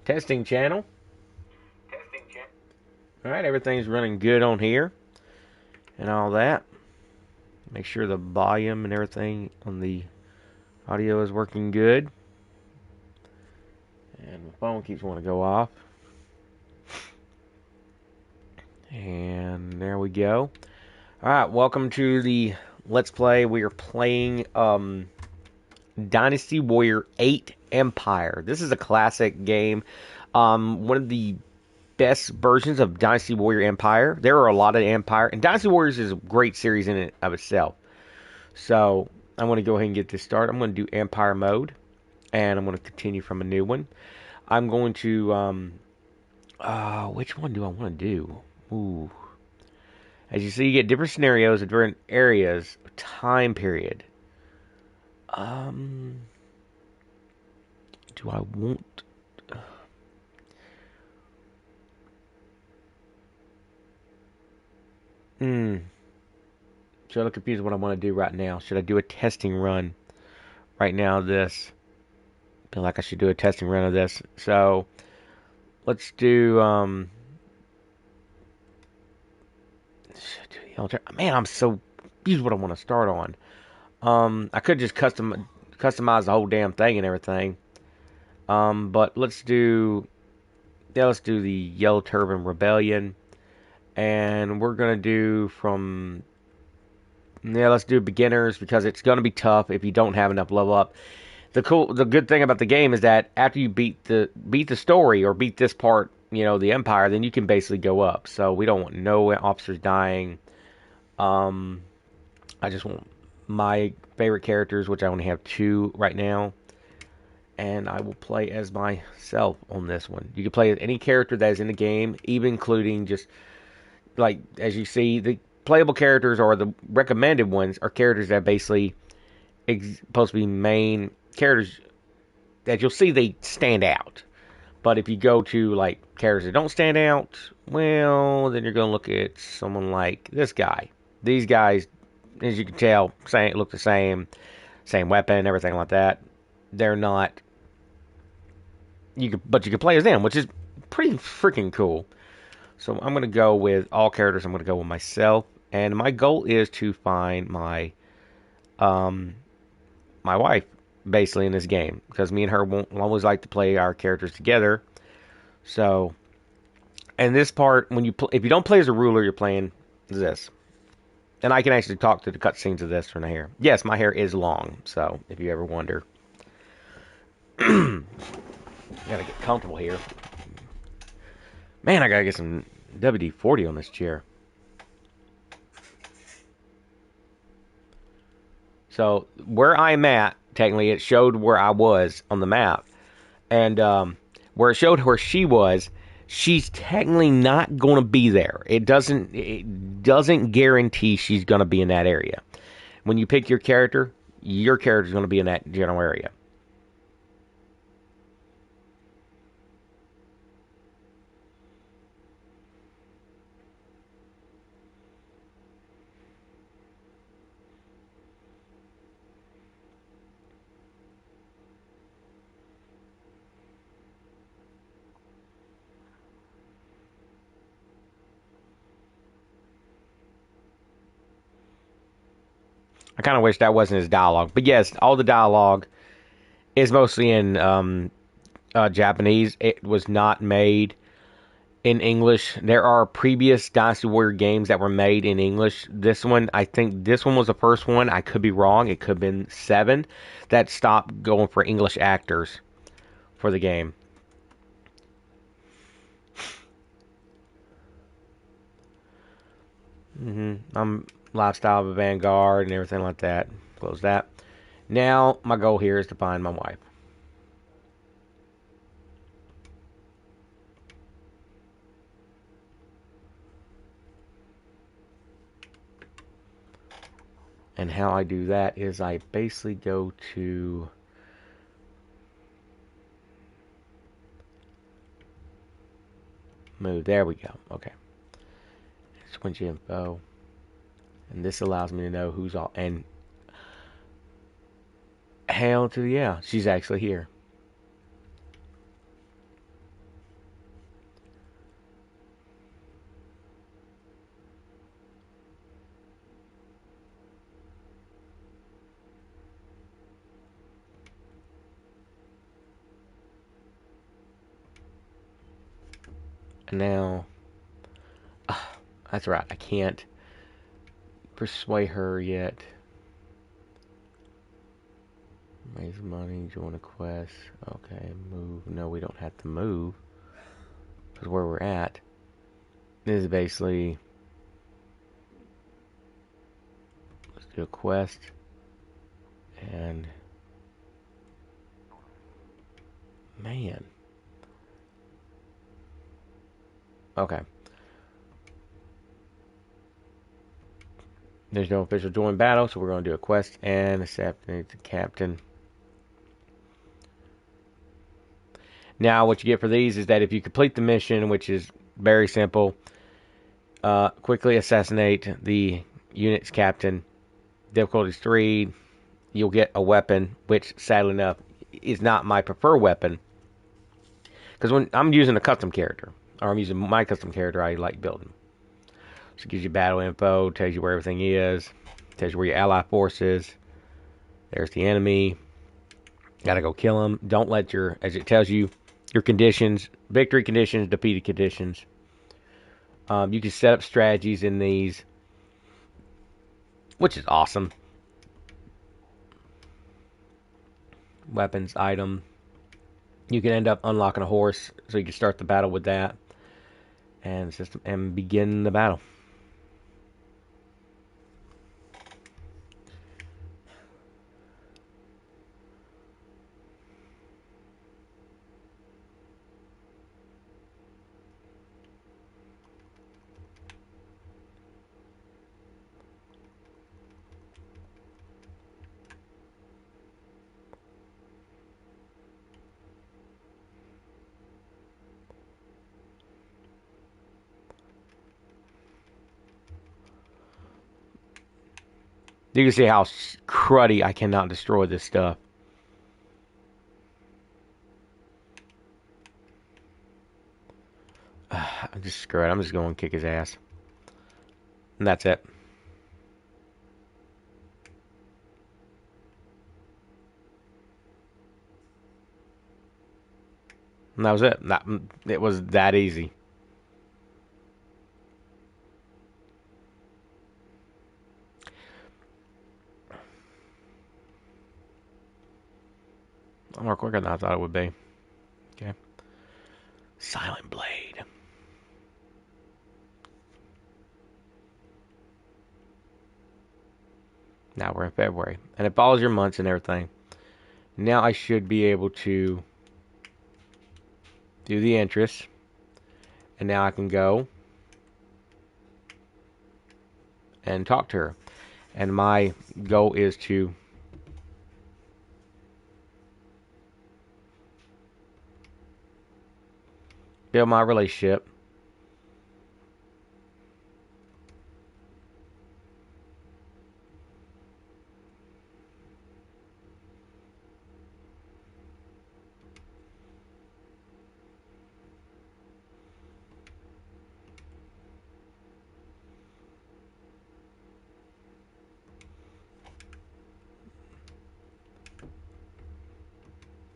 Testing channel. Alright, everything's running good on here and all that. Make sure the volume and everything on the audio is working good. And my phone keeps wanting to go off. And there we go. Alright, welcome to the Let's Play. We are playing Dynasty Warrior 8 Empire. This is a classic game. One of the best versions of Dynasty Warrior Empire. There are a lot of Empire, and Dynasty Warriors is a great series in and of itself. So I'm going to go ahead and get this started. I'm going to do Empire mode, and I'm going to continue from a new one. I'm going to which one do I want to do? Ooh. As you see, you get different scenarios, different areas, time period. Do I want? So I'm confused what I want to do right now. Should I do a testing run right now of this? I feel like I should do a testing run of this. So let's do man, I'm so confused what I want to start on. I could just customize the whole damn thing and everything. But let's do the Yellow Turban Rebellion, and we're gonna do from let's do beginners because it's gonna be tough if you don't have enough level up. The good thing about the game is that after you beat the story or beat this part, the Empire, then you can basically go up. So we don't want no officers dying. I just want my favorite characters, which I only have 2 right now, and I will play as myself on this one. You can play as any character that is in the game, even including just like as you see, the playable characters or the recommended ones are characters that basically supposed to be main characters that you'll see they stand out. But if you go to like characters that don't stand out, well, then you're gonna look at someone like this guy. These guys, as you can tell, look the same weapon, everything like that. They're not. But you can play as them, which is pretty freaking cool. So I'm gonna go with all characters. I'm gonna go with myself, and my goal is to find um my wife basically in this game because me and her won't always like to play our characters together. So, and this part, if you don't play as a ruler, you're playing this. And I can actually talk to the cutscenes of this from here. Yes, my hair is long, so if you ever wonder. Gotta get comfortable here. Man, I gotta get some WD-40 on this chair. So, where I'm at, technically, it showed where I was on the map. And where it showed where she was, she's technically not going to be there. It doesn't guarantee she's going to be in that area. When you pick your character's going to be in that general area. I kind of wish that wasn't his dialogue. But yes, all the dialogue is mostly in Japanese. It was not made in English. There are previous Dynasty Warrior games that were made in English. I think this one was the first one. I could be wrong. It could have been 7 that stopped going for English actors for the game. I'm lifestyle of a Vanguard and everything like that. Close that. Now my goal here is to find my wife. And how I do that is I basically go to move. There we go. Okay. Switch info. And this allows me to know who's all. And hell to yeah, she's actually here. And now, that's right, I can't persuade her yet. Raise money, join a quest. Okay, move. No, we don't have to move. Because where we're at is basically, let's do a quest. And, man. Okay. There's no official join battle, so we're going to do a quest and accept the captain. Now, what you get for these is that if you complete the mission, which is very simple, quickly assassinate the unit's captain. Difficulty 3. You'll get a weapon, which, sadly enough, is not my preferred weapon. Because when I'm using a custom character, or I'm using my custom character I like building. So it gives you battle info, tells you where everything is, tells you where your ally force is. There's the enemy. Gotta go kill them. Don't let your, as it tells you, your conditions, victory conditions, defeated conditions. You can set up strategies in these, which is awesome. Weapons, item. You can end up unlocking a horse, so you can start the battle with that, and system and begin the battle. You can see how cruddy I cannot destroy this stuff. I'm just screw it. I'm just going to kick his ass. And that's it. And that was it. It was that easy. More quicker than I thought it would be. Okay. Silent Blade. Now we're in February. And it follows your months and everything. Now I should be able to do the interest. And now I can go and talk to her. And my goal is to build my relationship.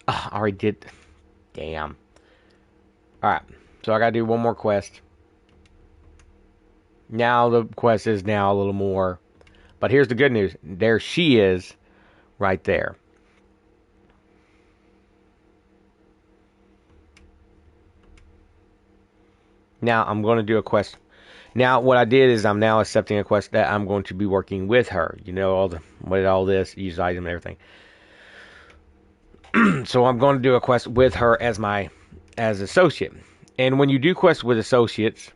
I already did. Damn. Alright. So I gotta do one more quest. Now the quest is now a little more. But here's the good news. There she is. Right there. Now I'm going to do a quest. Now what I did is I'm now accepting a quest that I'm going to be working with her. You know, all this, use item and everything. So I'm going to do a quest with her as associate. And when you do quests with associates,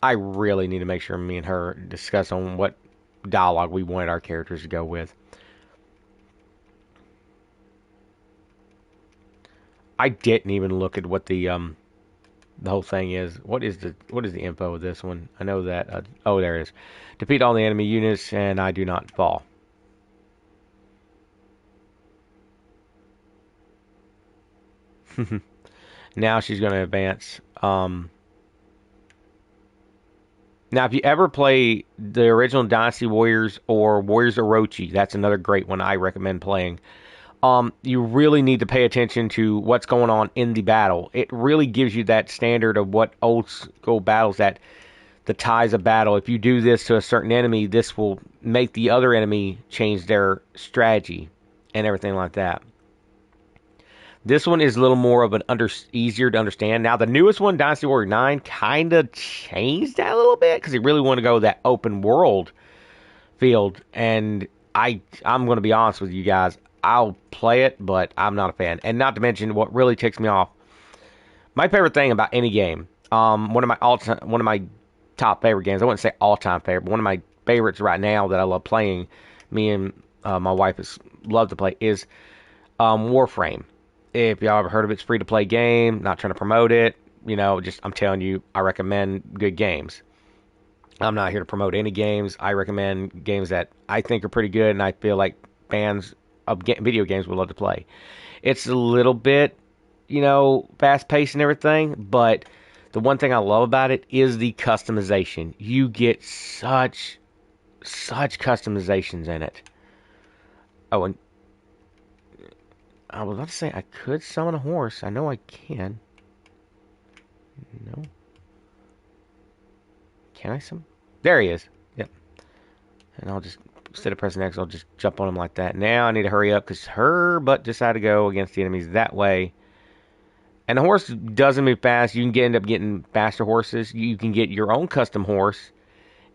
I really need to make sure me and her discuss on what dialogue we wanted our characters to go with. I didn't even look at what the whole thing is. What is the info of this one? I know that. Oh, there it is. Defeat all the enemy units, and I do not fall. Now she's going to advance. Now, if you ever play the original Dynasty Warriors or Warriors Orochi, that's another great one I recommend playing. You really need to pay attention to what's going on in the battle. It really gives you that standard of what old school battles, that the ties of battle. If you do this to a certain enemy, this will make the other enemy change their strategy and everything like that. This one is a little more of an easier to understand. Now, the newest one, Dynasty Warrior 9, kind of changed that a little bit because they really want to go that open world field. And I'm going to be honest with you guys. I'll play it, but I'm not a fan. And not to mention, what really ticks me off, my favorite thing about any game, one of my top favorite games. I wouldn't say all time favorite, but one of my favorites right now that I love playing. Me and my wife love to play is Warframe. If y'all ever heard of it, it's free to play game. Not trying to promote it. Just I'm telling you, I recommend good games. I'm not here to promote any games. I recommend games that I think are pretty good, and I feel like fans of video games would love to play. It's a little bit, fast paced and everything, but the one thing I love about it is the customization. You get such customizations in it. Oh, and I was about to say I could summon a horse. I know I can. No. Can I summon? There he is. Yep. And I'll just, instead of pressing X, I'll just jump on him like that. Now I need to hurry up because her butt decided to go against the enemies that way. And the horse doesn't move fast. You can end up getting faster horses. You can get your own custom horse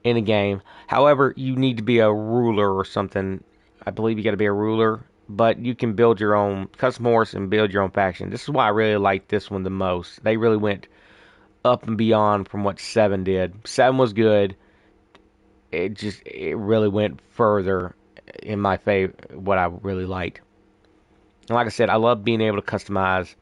in a game. However, you need to be a ruler or something. I believe you got to be a ruler. But you can build your own custom horse and build your own faction. This is why I really like this one the most. They really went up and beyond from what 7 did. 7 was good. It really went further in my favor, what I really liked. And like I said, I love being able to customize.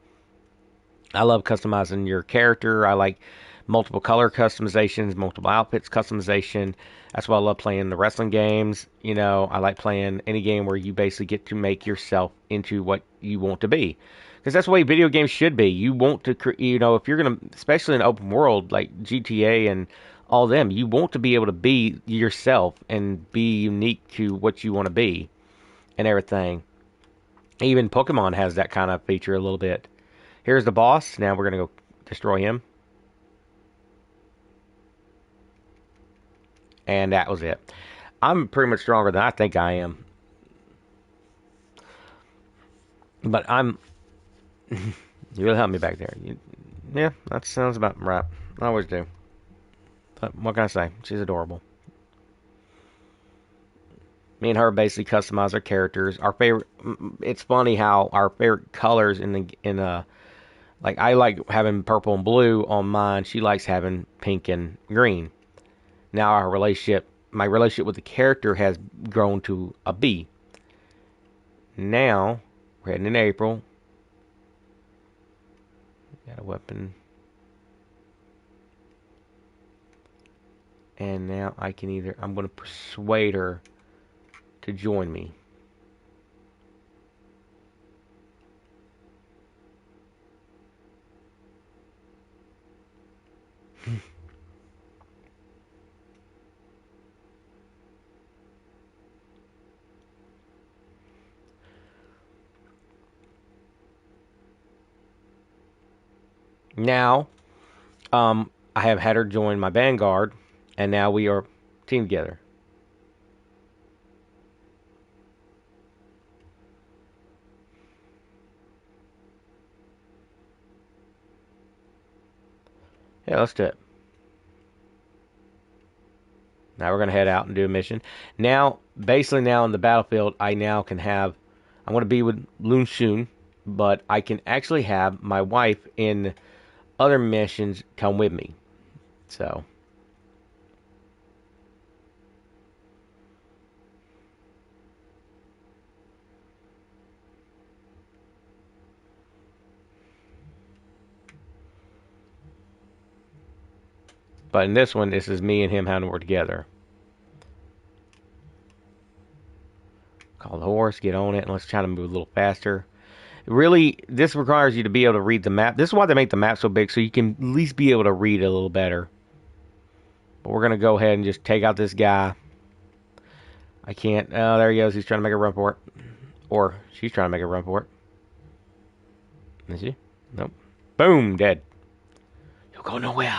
I love customizing your character. I like multiple color customizations, multiple outfits customization. That's why I love playing the wrestling games. I like playing any game where you basically get to make yourself into what you want to be. Because that's the way video games should be. You want to, if you're going to, especially in open world like GTA and all them, you want to be able to be yourself and be unique to what you want to be and everything. Even Pokemon has that kind of feature a little bit. Here's the boss. Now we're going to go destroy him. And that was it. I'm pretty much stronger than I think I am. But I'm... you really helped me back there. Yeah, that sounds about right. I always do. But what can I say? She's adorable. Me and her basically customize our characters. Our favorite... It's funny how our favorite colors like, I like having purple and blue on mine. She likes having pink and green. Now my relationship with the character has grown to a B. Now, we're heading in April. Got a weapon. And now I'm going to persuade her to join me. Now, I have had her join my vanguard, and now we are team together. Yeah, let's do it. Now we're going to head out and do a mission. Now, basically now in the battlefield, I'm going to be with Lun Shun, but I can actually have my wife in other missions come with me. So... But in this one, this is me and him having to work together. Call the horse, get on it, and let's try to move a little faster. Really, this requires you to be able to read the map. This is why they make the map so big, so you can at least be able to read it a little better. But we're going to go ahead and just take out this guy. I can't. Oh, there he goes. He's trying to make a run for it. Or she's trying to make a run for it. Is she? Nope. Boom, dead. You'll go nowhere.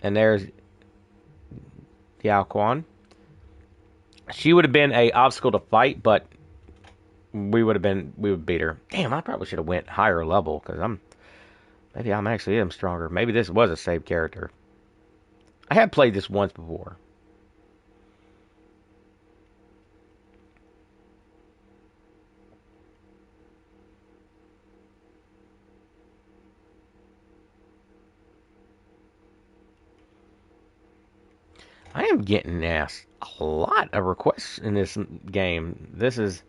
And there's Yao Quan. She would have been a obstacle to fight, but we would beat her. Damn, I probably should have went higher level because maybe I'm actually am stronger. Maybe this was a saved character. I have played this once before. I am getting asked a lot of requests in this game. This is...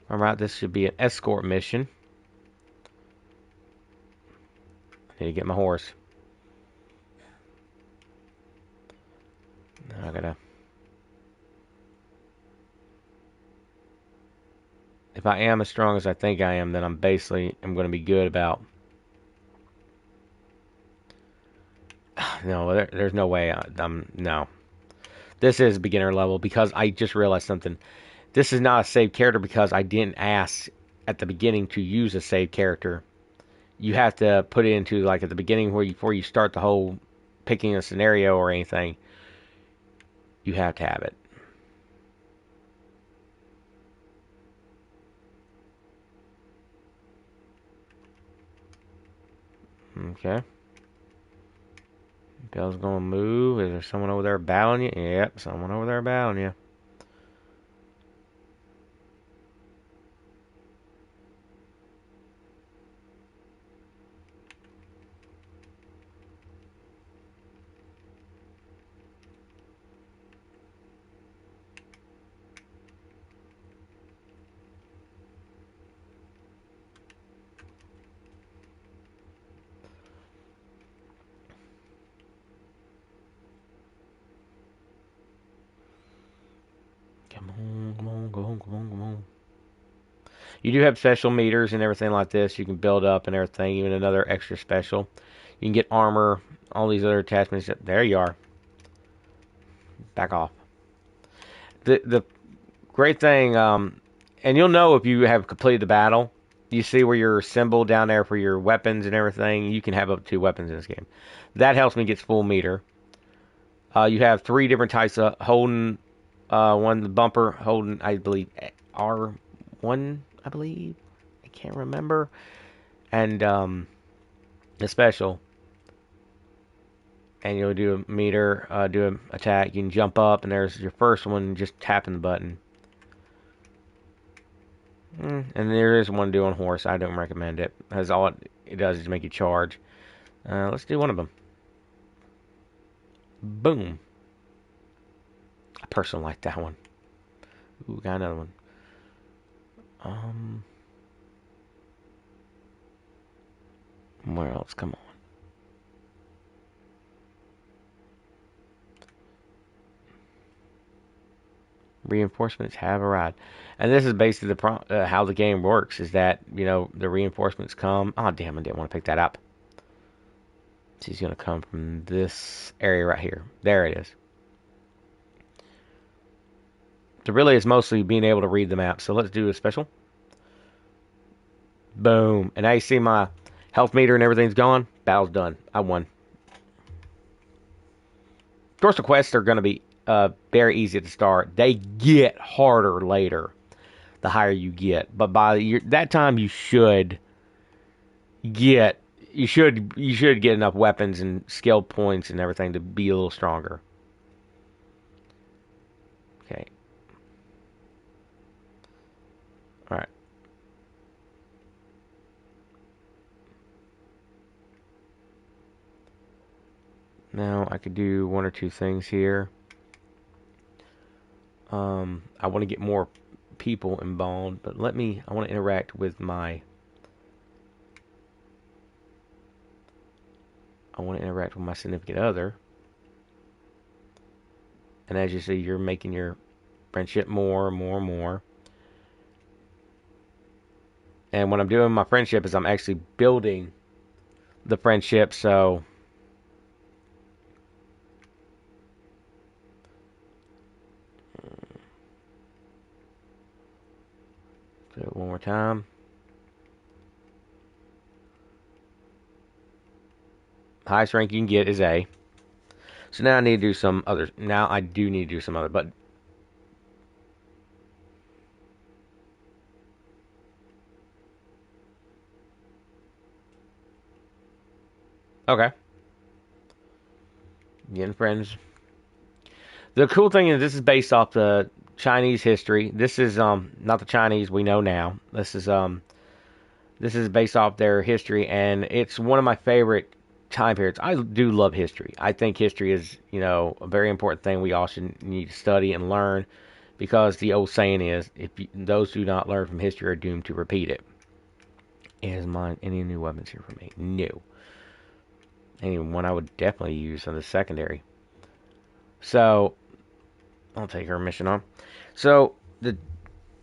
Alright, this should be an escort mission. I need to get my horse. I gotta... If I am as strong as I think I am, then I'm going to be good about... No, there's no way no. This is beginner level because I just realized something. This is not a saved character because I didn't ask at the beginning to use a saved character. You have to put it into like at the beginning before you start the whole picking a scenario or anything. You have to have it. Okay. Bell's gonna move. Is there someone over there battling you? Yep, someone over there battling you. Come on, come on, come on, come on, come on. You do have special meters and everything like this. You can build up and everything, even another extra special. You can get armor, all these other attachments. There you are. Back off. The great thing, and you'll know if you have completed the battle. You see where your symbol down there for your weapons and everything. You can have up to 2 weapons in this game. That helps me get full meter. You have 3 different types of holding. One the bumper holding, I believe, R1. I believe, I can't remember, and the special. And you'll do a meter, do an attack. You can jump up, and there's your first one. Just tapping the button. And there is one to do on horse. I don't recommend it. Because all it does is make you charge. Let's do one of them. Boom. I personally like that one. Ooh, got another one. Where else? Come on. Reinforcements have arrived. And this is basically how the game works, is that, the reinforcements come. Oh, damn, I didn't want to pick that up. So he's going to come from this area right here. There it is. So really, it's mostly being able to read the map. So let's do a special. Boom. And now you see my health meter and everything's gone. Battle's done. I won. Dorsal quests are going to be very easy to start. They get harder later, the higher you get. But by that time, you should get enough weapons and skill points and everything to be a little stronger. Okay. All right. Now I could do 1 or 2 things here. I want to get more people involved, but I want to interact with my I want to interact with my significant other. And as you see, you're making your friendship more and more and more. And when I'm doing my friendship is I'm actually building the friendship. So do it one more time. Highest rank you can get is A. So now I need to do some other. Now I do need to do some other. But okay, getting friends. The cool thing is this is based off the Chinese history. This is not the Chinese we know now. This is based off their history, and it's one of my favorite time periods. I do love history. I think history is, a very important thing we all should need to study and learn, because the old saying is, those who do not learn from history are doomed to repeat it. Is mine any new weapons here for me? No. Any one I would definitely use on the secondary. So I'll take her mission on. So the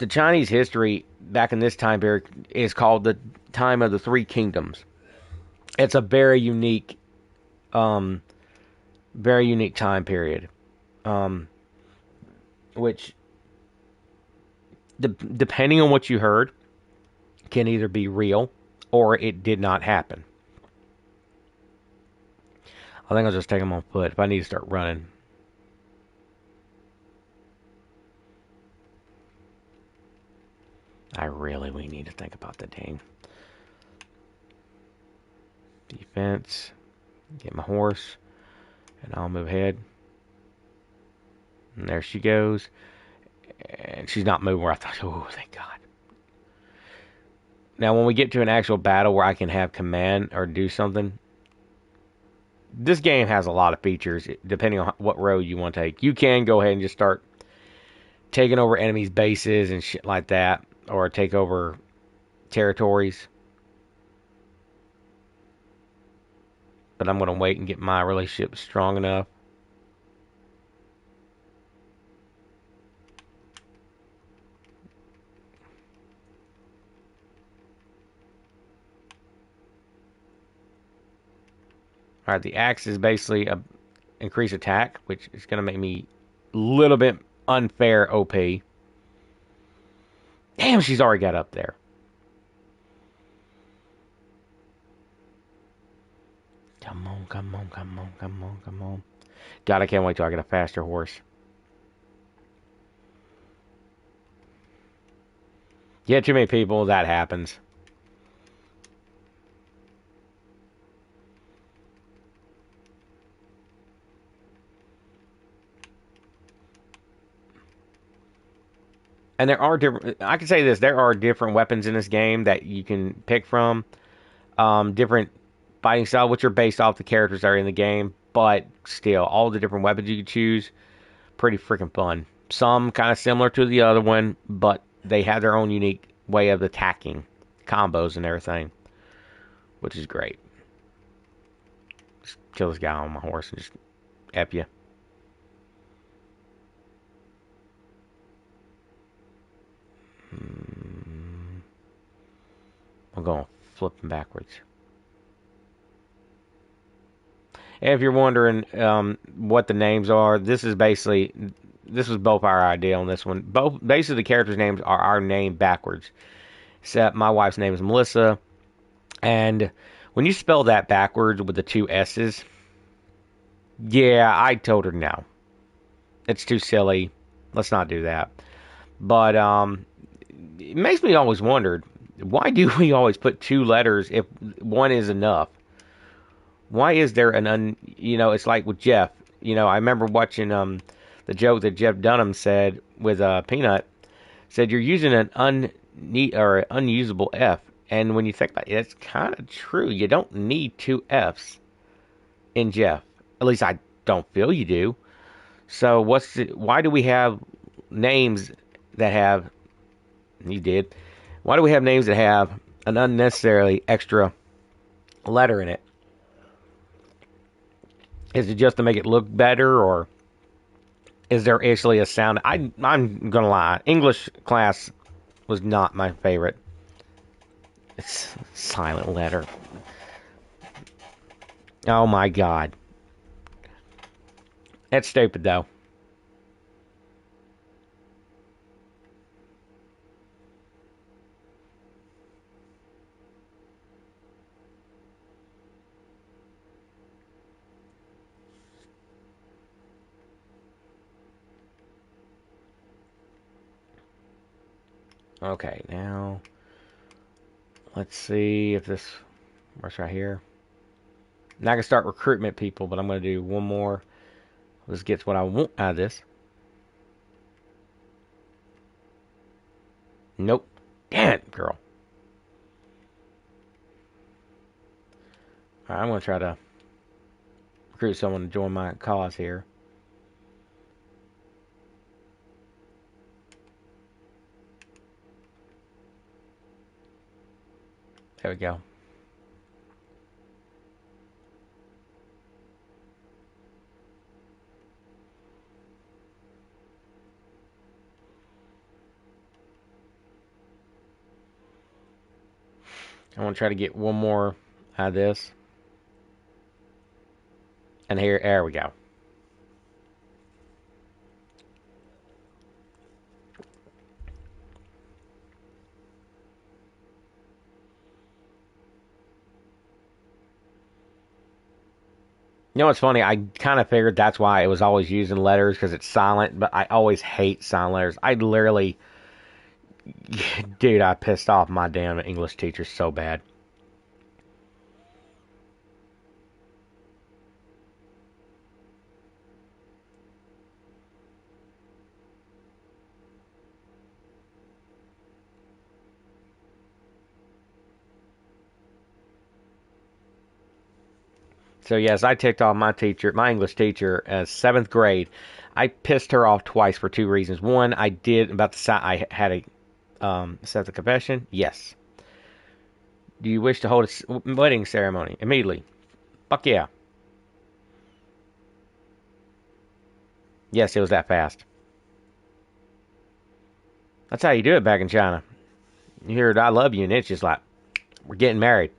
Chinese history back in this time period is called the time of the Three Kingdoms. It's a um, very unique time period, which, depending on what you heard, can either be real or it did not happen. I think I'll just take them on foot if I need to start running. We need to think about the dang defense. Get my horse, and I'll move ahead. And there she goes. And she's not moving where I thought. Oh, thank God. Now, when we get to an actual battle where I can have command or do something, this game has a lot of features depending on what road you want to take. You can go ahead and just start taking over enemies' bases and shit like that, or take over territories. But I'm going to wait and get my relationship strong enough. Alright, the axe is basically a increased attack, which is going to make me a little bit unfair OP. Damn, she's already got up there. Come on, come on, come on, come on, come on. God, I can't wait till I get a faster horse. Get too many people, that happens. And there are different. I can say this: there are different weapons in this game that you can pick from. Different fighting style, which are based off the characters that are in the game. But still, all the different weapons you can choose, pretty freaking fun. Some kind of similar to the other one, but they have their own unique way of attacking, combos and everything, which is great. Just kill this guy on my horse and just F you. I'm going flipping backwards. And if you're wondering what the names are, this was both our idea on this one. Both basically the characters' names are our name backwards. Except my wife's name is Melissa, and when you spell that backwards with the two S's, yeah, I told her no. It's too silly. Let's not do that. But it makes me always wonder, why do we always put two letters if one is enough? Why is there it's like with Jeff. I remember watching the joke that Jeff Dunham said with Peanut. Said you're using an unusable F. And when you think about it, it's kind of true. You don't need two F's in Jeff. At least I don't feel you do. So why do we have names that have, you did, why do we have names that have an unnecessarily extra letter in it? Is it just to make it look better, or is there actually a sound? I'm gonna lie. English class was not my favorite. It's silent letter. Oh my god. That's stupid though. Okay, now let's see if this works right here. Now I can start recruitment people, but I'm gonna do one more. This gets what I want out of this. Nope. Damn it, girl. Alright, I'm gonna try to recruit someone to join my cause here. There we go. I want to try to get one more out of this. And here, there we go. You know what's funny? I kind of figured that's why it was always used in letters because it's silent, but I always hate silent letters. I literally, dude, I pissed off my damn English teacher so bad. So yes, I ticked off my teacher, my English teacher, as seventh grade. I pissed her off twice for two reasons. One, I did about the I had a set the confession. Yes. Do you wish to hold a wedding ceremony immediately? Fuck yeah. Yes, it was that fast. That's how you do it back in China. You hear it, I love you, and it's just like, we're getting married.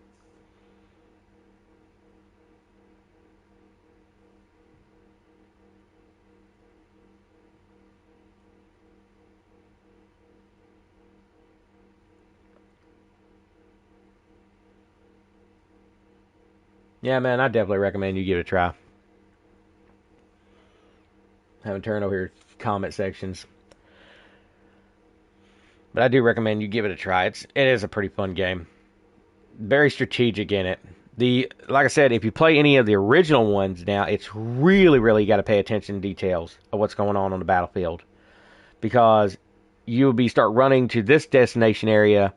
Yeah, man, I definitely recommend you give it a try. Haven't turned over here comment sections. But I do recommend you give it a try. It is a pretty fun game. Very strategic in it. Like I said, if you play any of the original ones now, it's really got to pay attention to details of what's going on the battlefield, because you'll be start running to this destination area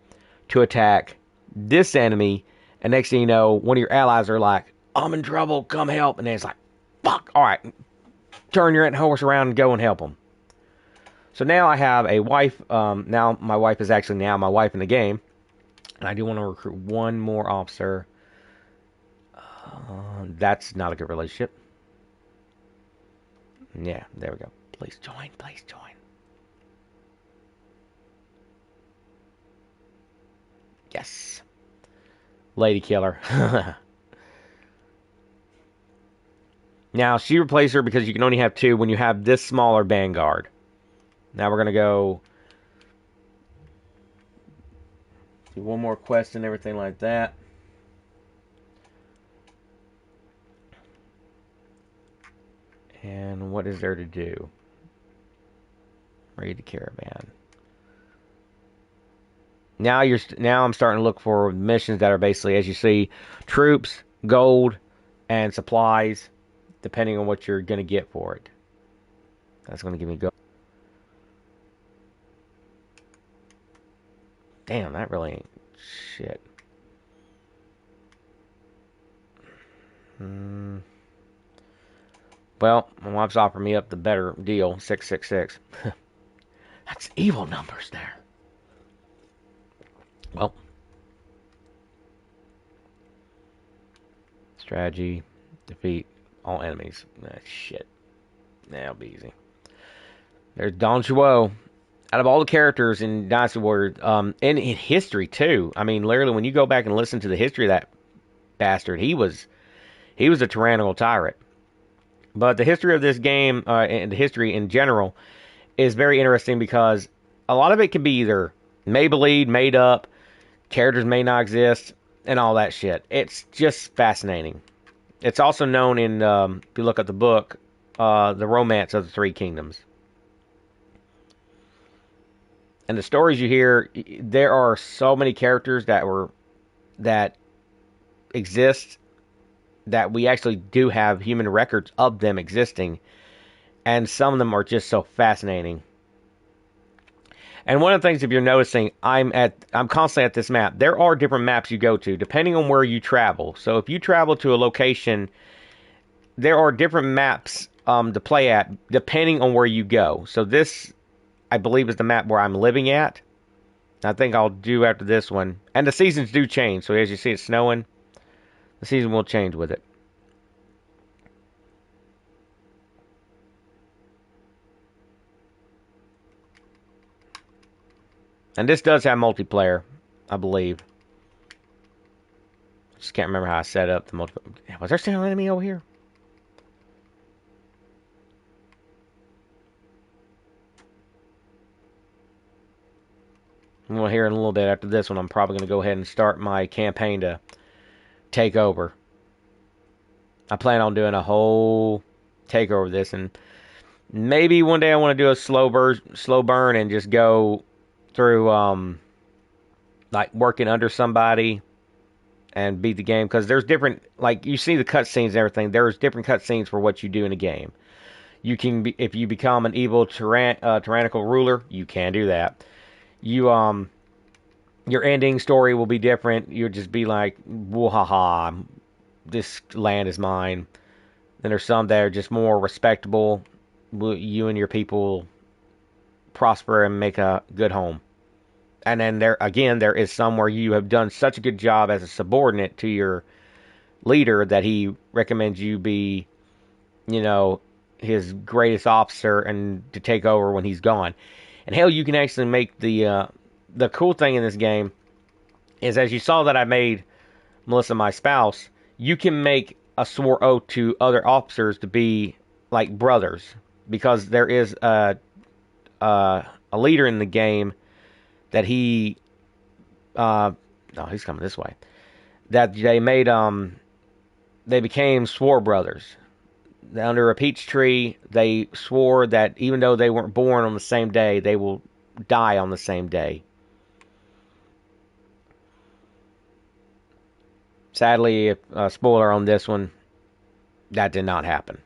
to attack this enemy, and next thing you know, one of your allies are like, "I'm in trouble, come help," and then it's like, "Fuck, all right, turn your horse around and go and help them." So now I have a wife. Now my wife is actually now my wife in the game, and I do want to recruit one more officer. That's not a good relationship. Yeah, there we go. Please join. Please join. Yes. Lady killer. Now, she replaced her because you can only have two when you have this smaller vanguard. Now we're going to go do one more quest and everything like that. And what is there to do? Raid the caravan. Now I'm starting to look for missions that are basically, as you see, troops, gold, and supplies, depending on what you're going to get for it. That's going to give me gold. Damn, that really ain't shit. Hmm. Well, my wife's offered me up the better deal, 666. That's evil numbers there. Well, strategy, defeat. all enemies. Shit. That'll be easy. There's Don Chuo. Out of all the characters in Dynasty Warriors, and in history too. I mean, literally, when you go back and listen to the history of that bastard, he was a tyrannical tyrant. But the history of this game, and the history in general, is very interesting because a lot of it can be either made-believe, made up, characters may not exist, and all that shit. It's just fascinating. It's also known in, if you look at the book, The Romance of the Three Kingdoms. And the stories you hear, there are so many characters that exist that we actually do have human records of them existing, and some of them are just so fascinating. And one of the things, if you're noticing, I'm constantly at this map. There are different maps you go to depending on where you travel. So if you travel to a location, there are different maps to play at depending on where you go. So this, I believe, is the map where I'm living at. I think I'll do after this one. And the seasons do change. So as you see, it's snowing. The season will change with it. And this does have multiplayer, I believe. Just can't remember how I set up the multiplayer. Was there still an enemy over here? Well, here in a little bit after this one, I'm probably going to go ahead and start my campaign to take over. I plan on doing a whole takeover of this, and maybe one day I want to do a slow burn and just go through like working under somebody and beat the game, because there's different, like you see the cutscenes and everything. There's different cutscenes for what you do in a game. You can be, if you become an evil tyrannical ruler, you can do that. You your ending story will be different. You'll just be like, "Wahaha, this land is mine." Then there's some that are just more respectable. You and your people prosper and make a good home. And then there is some where you have done such a good job as a subordinate to your leader that he recommends you be, his greatest officer and to take over when he's gone. And hell, you can actually make the cool thing in this game is, as you saw that I made Melissa my spouse, you can make a swore oath to other officers to be like brothers, because there is a leader in the game that he's coming this way, that they made, they became swore brothers. Under a peach tree, they swore that even though they weren't born on the same day, they will die on the same day. Sadly, spoiler on this one, that did not happen.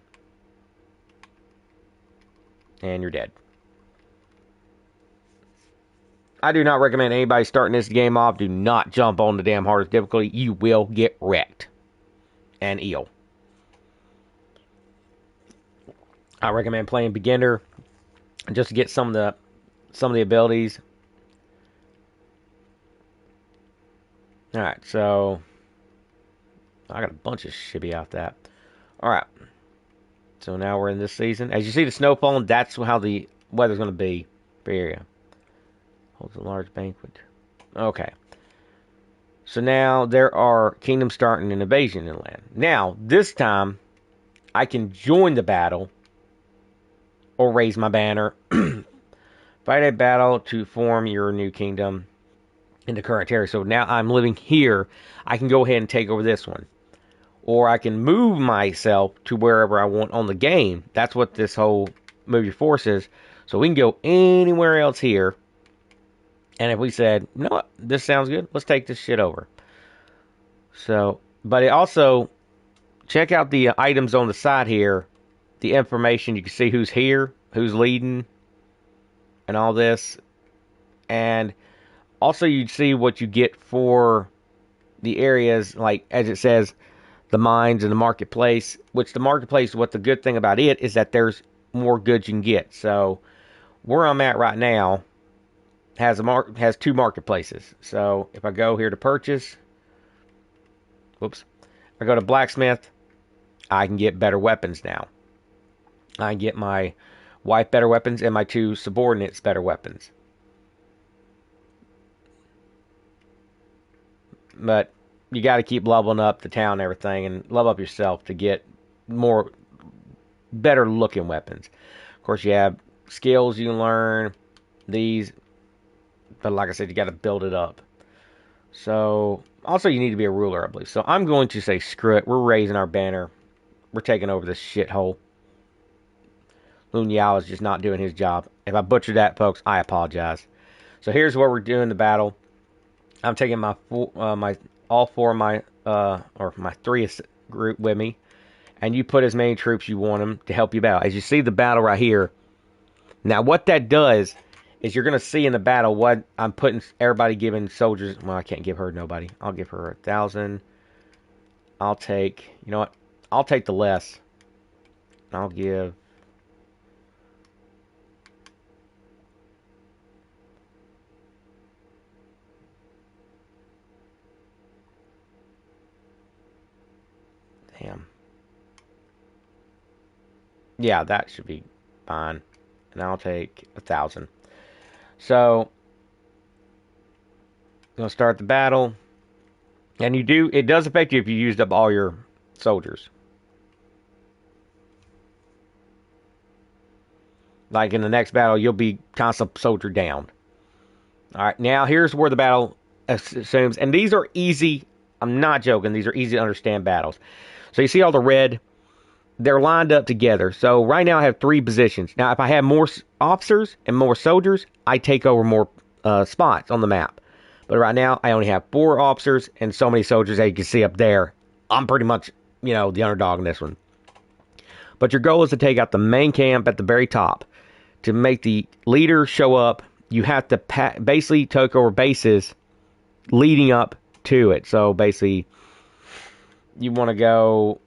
And you're dead. I do not recommend anybody starting this game off. Do not jump on the damn hardest difficulty. You will get wrecked and ill. I recommend playing beginner just to get some of the abilities. All right, so I got a bunch of shibby out that. All right, so now we're in this season. As you see the snow falling, that's how the weather's going to be for area. Holds a large banquet. Okay. So now there are kingdoms starting an invasion in land. Now, this time, I can join the battle or raise my banner. Fight a battle to form your new kingdom in the current territory. So now I'm living here. I can go ahead and take over this one. Or I can move myself to wherever I want on the game. That's what this whole move your force is. So we can go anywhere else here. And if we said, you know what, this sounds good, let's take this shit over. So, but it also, check out the items on the side here, the information. You can see who's here, who's leading, and all this. And also you'd see what you get for the areas, like, as it says, the mines and the marketplace, which the marketplace, what the good thing about it is that there's more goods you can get. So, where I'm at right now, has two marketplaces. So if I go here to purchase, whoops, I go to blacksmith, I can get better weapons now. I can get my wife better weapons and my two subordinates better weapons. But you got to keep leveling up the town and everything, and level up yourself to get more better looking weapons. Of course, you have skills you can learn these, but like I said, you got to build it up. So also you need to be a ruler, I believe. So I'm going to say screw it. We're raising our banner. We're taking over this shithole. Lun Yao is just not doing his job. If I butchered that, folks, I apologize. So here's where we're doing the battle. I'm taking my all four of my or my three group with me, and you put as many troops you want them to help you battle. As you see the battle right here. Now what that does is you're gonna see in the battle what I'm putting. Everybody giving soldiers. Well, I can't give her nobody. I'll give her 1,000. I'll take. You know what? I'll take the less. I'll give. Damn. Yeah, that should be fine. And I'll take 1,000. So, gonna start the battle. And it does affect you if you used up all your soldiers. Like in the next battle, you'll be constant soldier down. Alright, now here's where the battle assumes, and these are easy, I'm not joking, these are easy to understand battles. So you see all the red, they're lined up together. So right now I have 3 positions. Now if I have more officers and more soldiers, I take over more spots on the map. But right now I only have 4 officers and so many soldiers, as you can see up there. I'm pretty much, the underdog in this one. But your goal is to take out the main camp at the very top. To make the leader show up, you have to basically take over bases leading up to it. So basically, you want to go,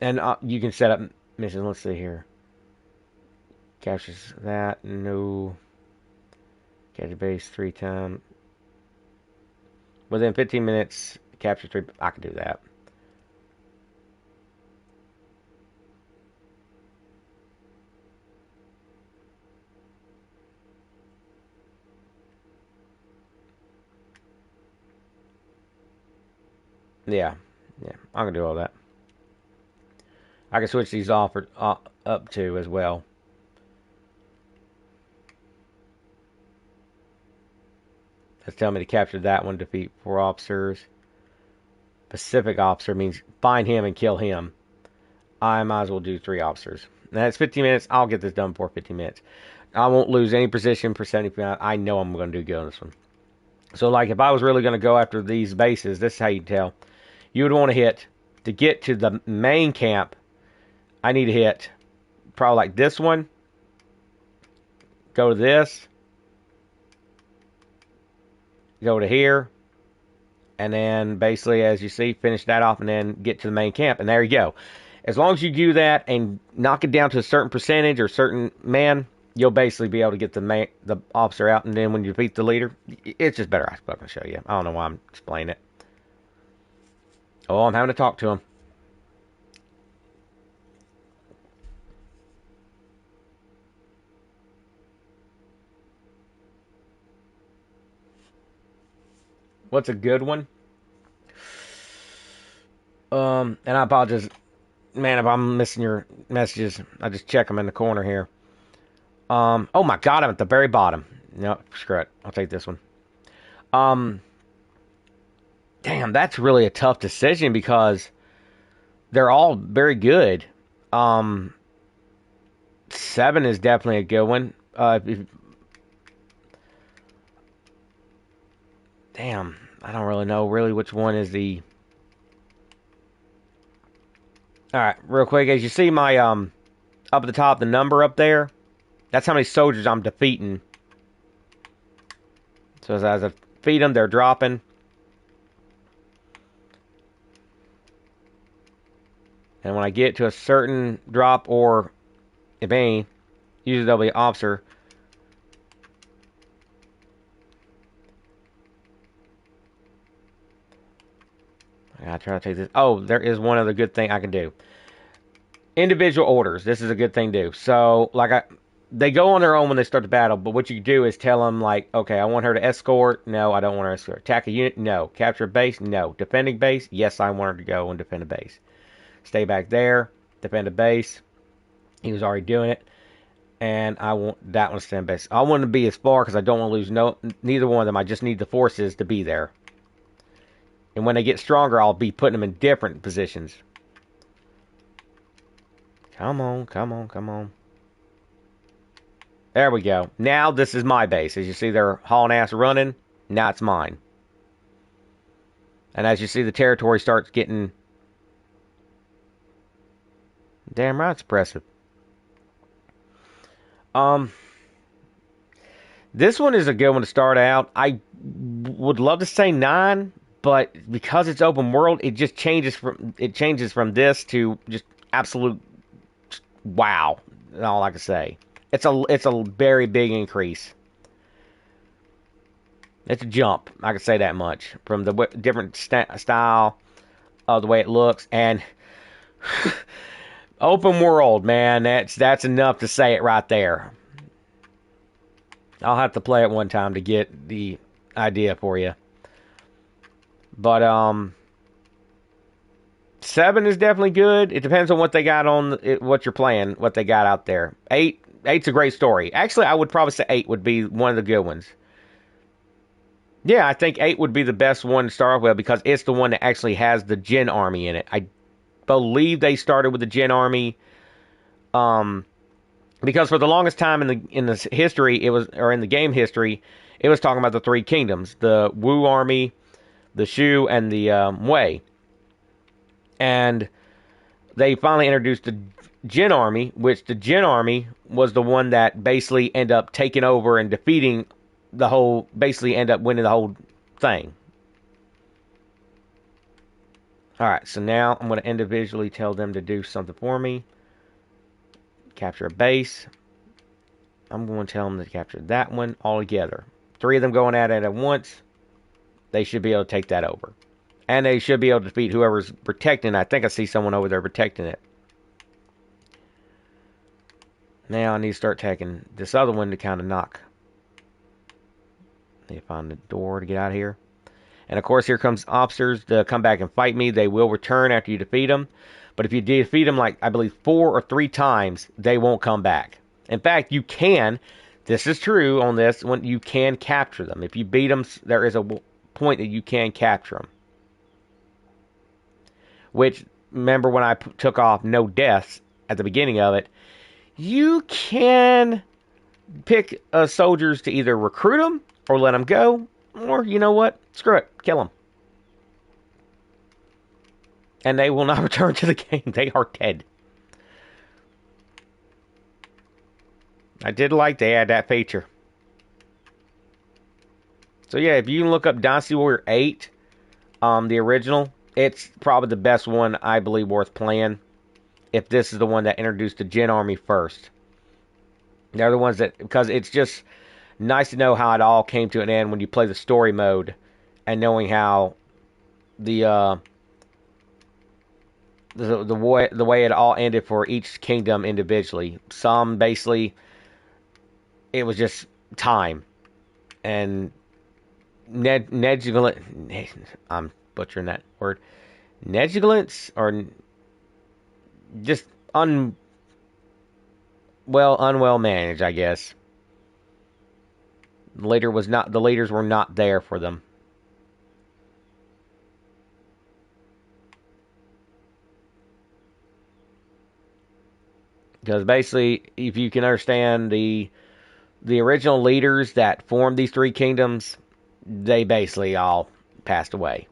and you can set up missions. Let's see here. Captures that. No. Capture base 3 times. Within 15 minutes, capture 3. I can do that. Yeah, I can do all that. I can switch these off or up to as well. That's telling me to capture that one, defeat 4 officers. Pacific officer means find him and kill him. I might as well do 3 officers. Now it's 15 minutes. I'll get this done before 15 minutes. I won't lose any position for 70%. I know I'm going to do good on this one. So, like, if I was really going to go after these bases, this is how you tell. You would want to hit, to get to the main camp, I need to hit probably like this one. Go to this. Go to here. And then, basically, as you see, finish that off and then get to the main camp. And there you go. As long as you do that and knock it down to a certain percentage or certain man, you'll basically be able to get the officer out. And then when you defeat the leader, it's just better. I'm going to show you. I don't know why I'm explaining it. Oh, I'm having to talk to him. What's a good one? And I apologize, man, if I'm missing your messages. I just check them in the corner here. Oh my God, I'm at the very bottom. No, screw it. I'll take this one. Damn, that's really a tough decision because they're all very good. 7 is definitely a good one. Damn, I don't really know really which one is the. All right, real quick, as you see my up at the top, the number up there, that's how many soldiers I'm defeating. So as I defeat them, they're dropping. And when I get to a certain drop, or if any, usually there'll be an officer. I I try to take this. Oh, there is one other good thing I can do. Individual orders. This is a good thing to do. So, they go on their own when they start the battle, but what you do is tell them, like, okay, I want her to escort. No, I don't want her to escort. Attack a unit. No. Capture a base. No. Defending base. Yes, I want her to go and defend a base. Stay back there. Defend a base. He was already doing it. And I want that one to stand base. I want to be as far because I don't want to lose neither one of them. I just need the forces to be there. And when they get stronger, I'll be putting them in different positions. Come on, come on, come on. There we go. Now this is my base. As you see, they're hauling ass running. Now it's mine. And as you see, the territory starts getting... Damn right, it's impressive. This one is a good one to start out. I would love to say 9, but because it's open world, it just changes from this to just absolute wow. That's all I can say. It's a very big increase. It's a jump. I can say that much from the different style of the way it looks and open world, man. That's enough to say it right there. I'll have to play it one time to get the idea for you. But 7 is definitely good. It depends on what they got on what you're playing, what they got out there. 8's a great story. Actually, I would probably say 8 would be one of the good ones. Yeah, I think 8 would be the best one to start off with because it's the one that actually has the Jin army in it. I believe they started with the Jin army. Because for the longest time in the history, it was, or in the game history, it was talking about the 3 kingdoms: the Wu army, the Shu, and the Wei. And they finally introduced the Jin army, which the Jin army was the one that basically ended up taking over and defeating the whole, basically end up winning the whole thing. Alright, so now I'm going to individually tell them to do something for me. Capture a base. I'm going to tell them to capture that one all together. 3 of them going at it at once. They should be able to take that over. And they should be able to defeat whoever's protecting it. I think I see someone over there protecting it. Now I need to start taking this other one to kind of knock. Need to find the door to get out of here. And of course, here comes officers to come back and fight me. They will return after you defeat them. But if you defeat them, like, I believe 4 or 3 times, they won't come back. In fact, you can, this is true on this, when you can capture them. If you beat them, there is a point that you can capture them. Which, remember when I took off no deaths at the beginning of it, you can pick soldiers to either recruit them or let them go. Or, you know what? Screw it. Kill them. And they will not return to the game. They are dead. I did like they had that feature. So yeah, if you can look up Dynasty Warrior 8, the original, it's probably the best one I believe worth playing. If this is the one that introduced the Jin army first. They're the ones that, because it's just nice to know how it all came to an end when you play the story mode. And knowing how the way it all ended for each kingdom individually. Some basically, it was just time. And I'm butchering that word. Negligence, or just unwell managed, I guess. The leaders were not there for them. Because basically, if you can understand the original leaders that formed these 3 kingdoms, they basically all passed away.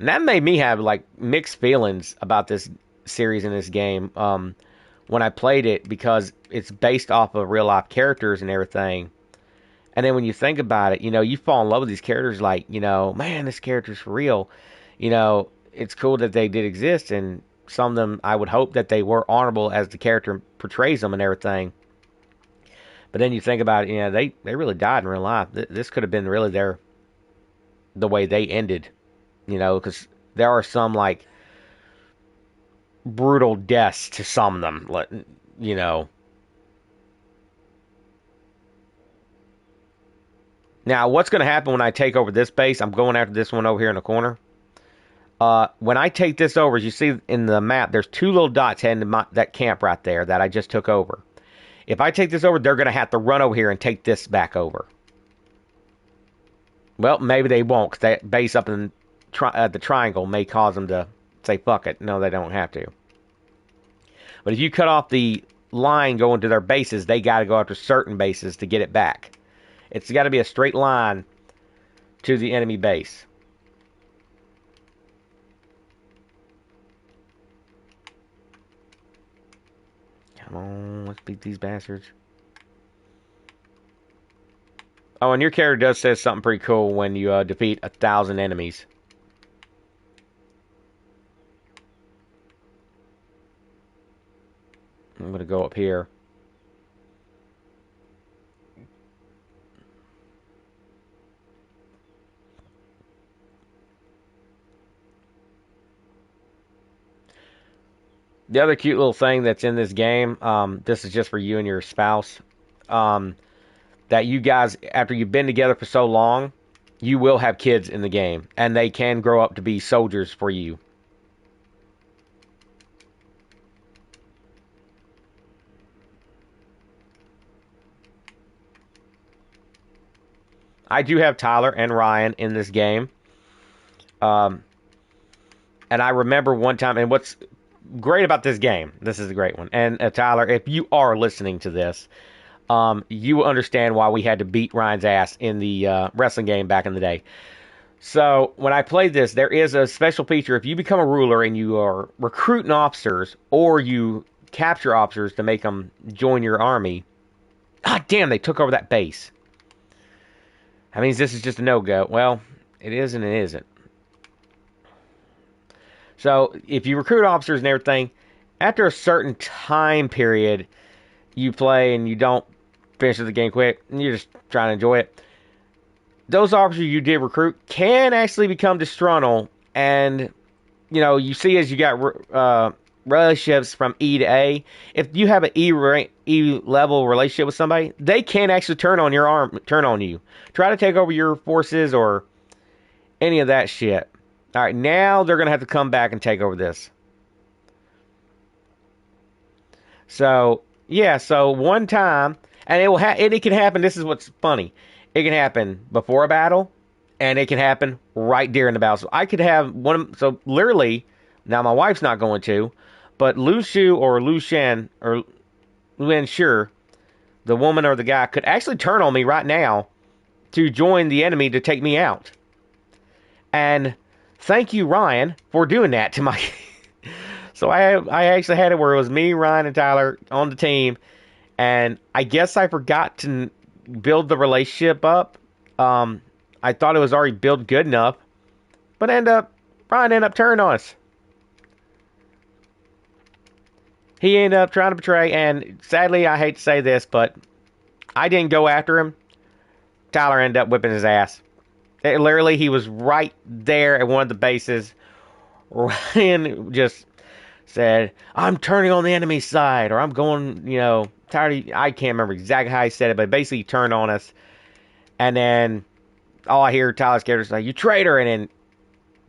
And that made me have like mixed feelings about this series and this game when I played it, because it's based off of real life characters and everything. And then when you think about it, you know, you fall in love with these characters, like, you know, man, this character's for real. You know, it's cool that they did exist, and some of them, I would hope that they were honorable as the character portrays them and everything. But then you think about it, you know, they really died in real life. This could have been really the way they ended, you know, because there are some like brutal deaths to some of them. You know. Now, what's going to happen when I take over this base? I'm going after this one over here in the corner. When I take this over, as you see in the map, there's two little dots heading to that camp right there that I just took over. If I take this over, they're going to have to run over here and take this back over. Well, maybe they won't, because that base up in the triangle may cause them to say, fuck it. No, they don't have to. But if you cut off the line going to their bases, they got to go after certain bases to get it back. It's got to be a straight line to the enemy base. Come on, let's beat these bastards. Oh, and your character does say something pretty cool when you defeat 1,000 enemies. I'm going to go up here. The other cute little thing that's in this game, this is just for you and your spouse, that you guys, after you've been together for so long, you will have kids in the game, and they can grow up to be soldiers for you. I do have Tyler and Ryan in this game. And I remember one time, and what's great about this game, this is a great one, and Tyler, if you are listening to this, you will understand why we had to beat Ryan's ass in the wrestling game back in the day. So when I played this, there is a special feature. If you become a ruler and you are recruiting officers, or you capture officers to make them join your army, god damn, they took over that base. That means this is just a no-go. Well, it is and it isn't. So if you recruit officers and everything, after a certain time period, you play and you don't finish the game quick, and you're just trying to enjoy it, those officers you did recruit can actually become disgruntled, and you know, you see as you got relationships from E to A, if you have an E level relationship with somebody, they can actually turn on you, try to take over your forces or any of that shit. All right, now they're gonna have to come back and take over this. So yeah, so one time, and it can happen. This is what's funny. It can happen before a battle, and it can happen right during the battle. So I could have one. So literally, now my wife's not going to, but Lu Shu or Lu Shen or Luen Sure, the woman or the guy, could actually turn on me right now to join the enemy to take me out. And thank you, Ryan, for doing that to my. So I actually had it where it was me, Ryan, and Tyler on the team, and I guess I forgot to build the relationship up. I thought it was already built good enough, but Ryan ended up turning on us. He ended up trying to betray, and sadly, I hate to say this, but I didn't go after him. Tyler ended up whipping his ass. Literally, he was right there at one of the bases. Ryan just said, I'm turning on the enemy side, or I'm going, tired of, I can't remember exactly how he said it, but basically he turned on us. And then all I hear Tyler's character is like, you traitor. And then,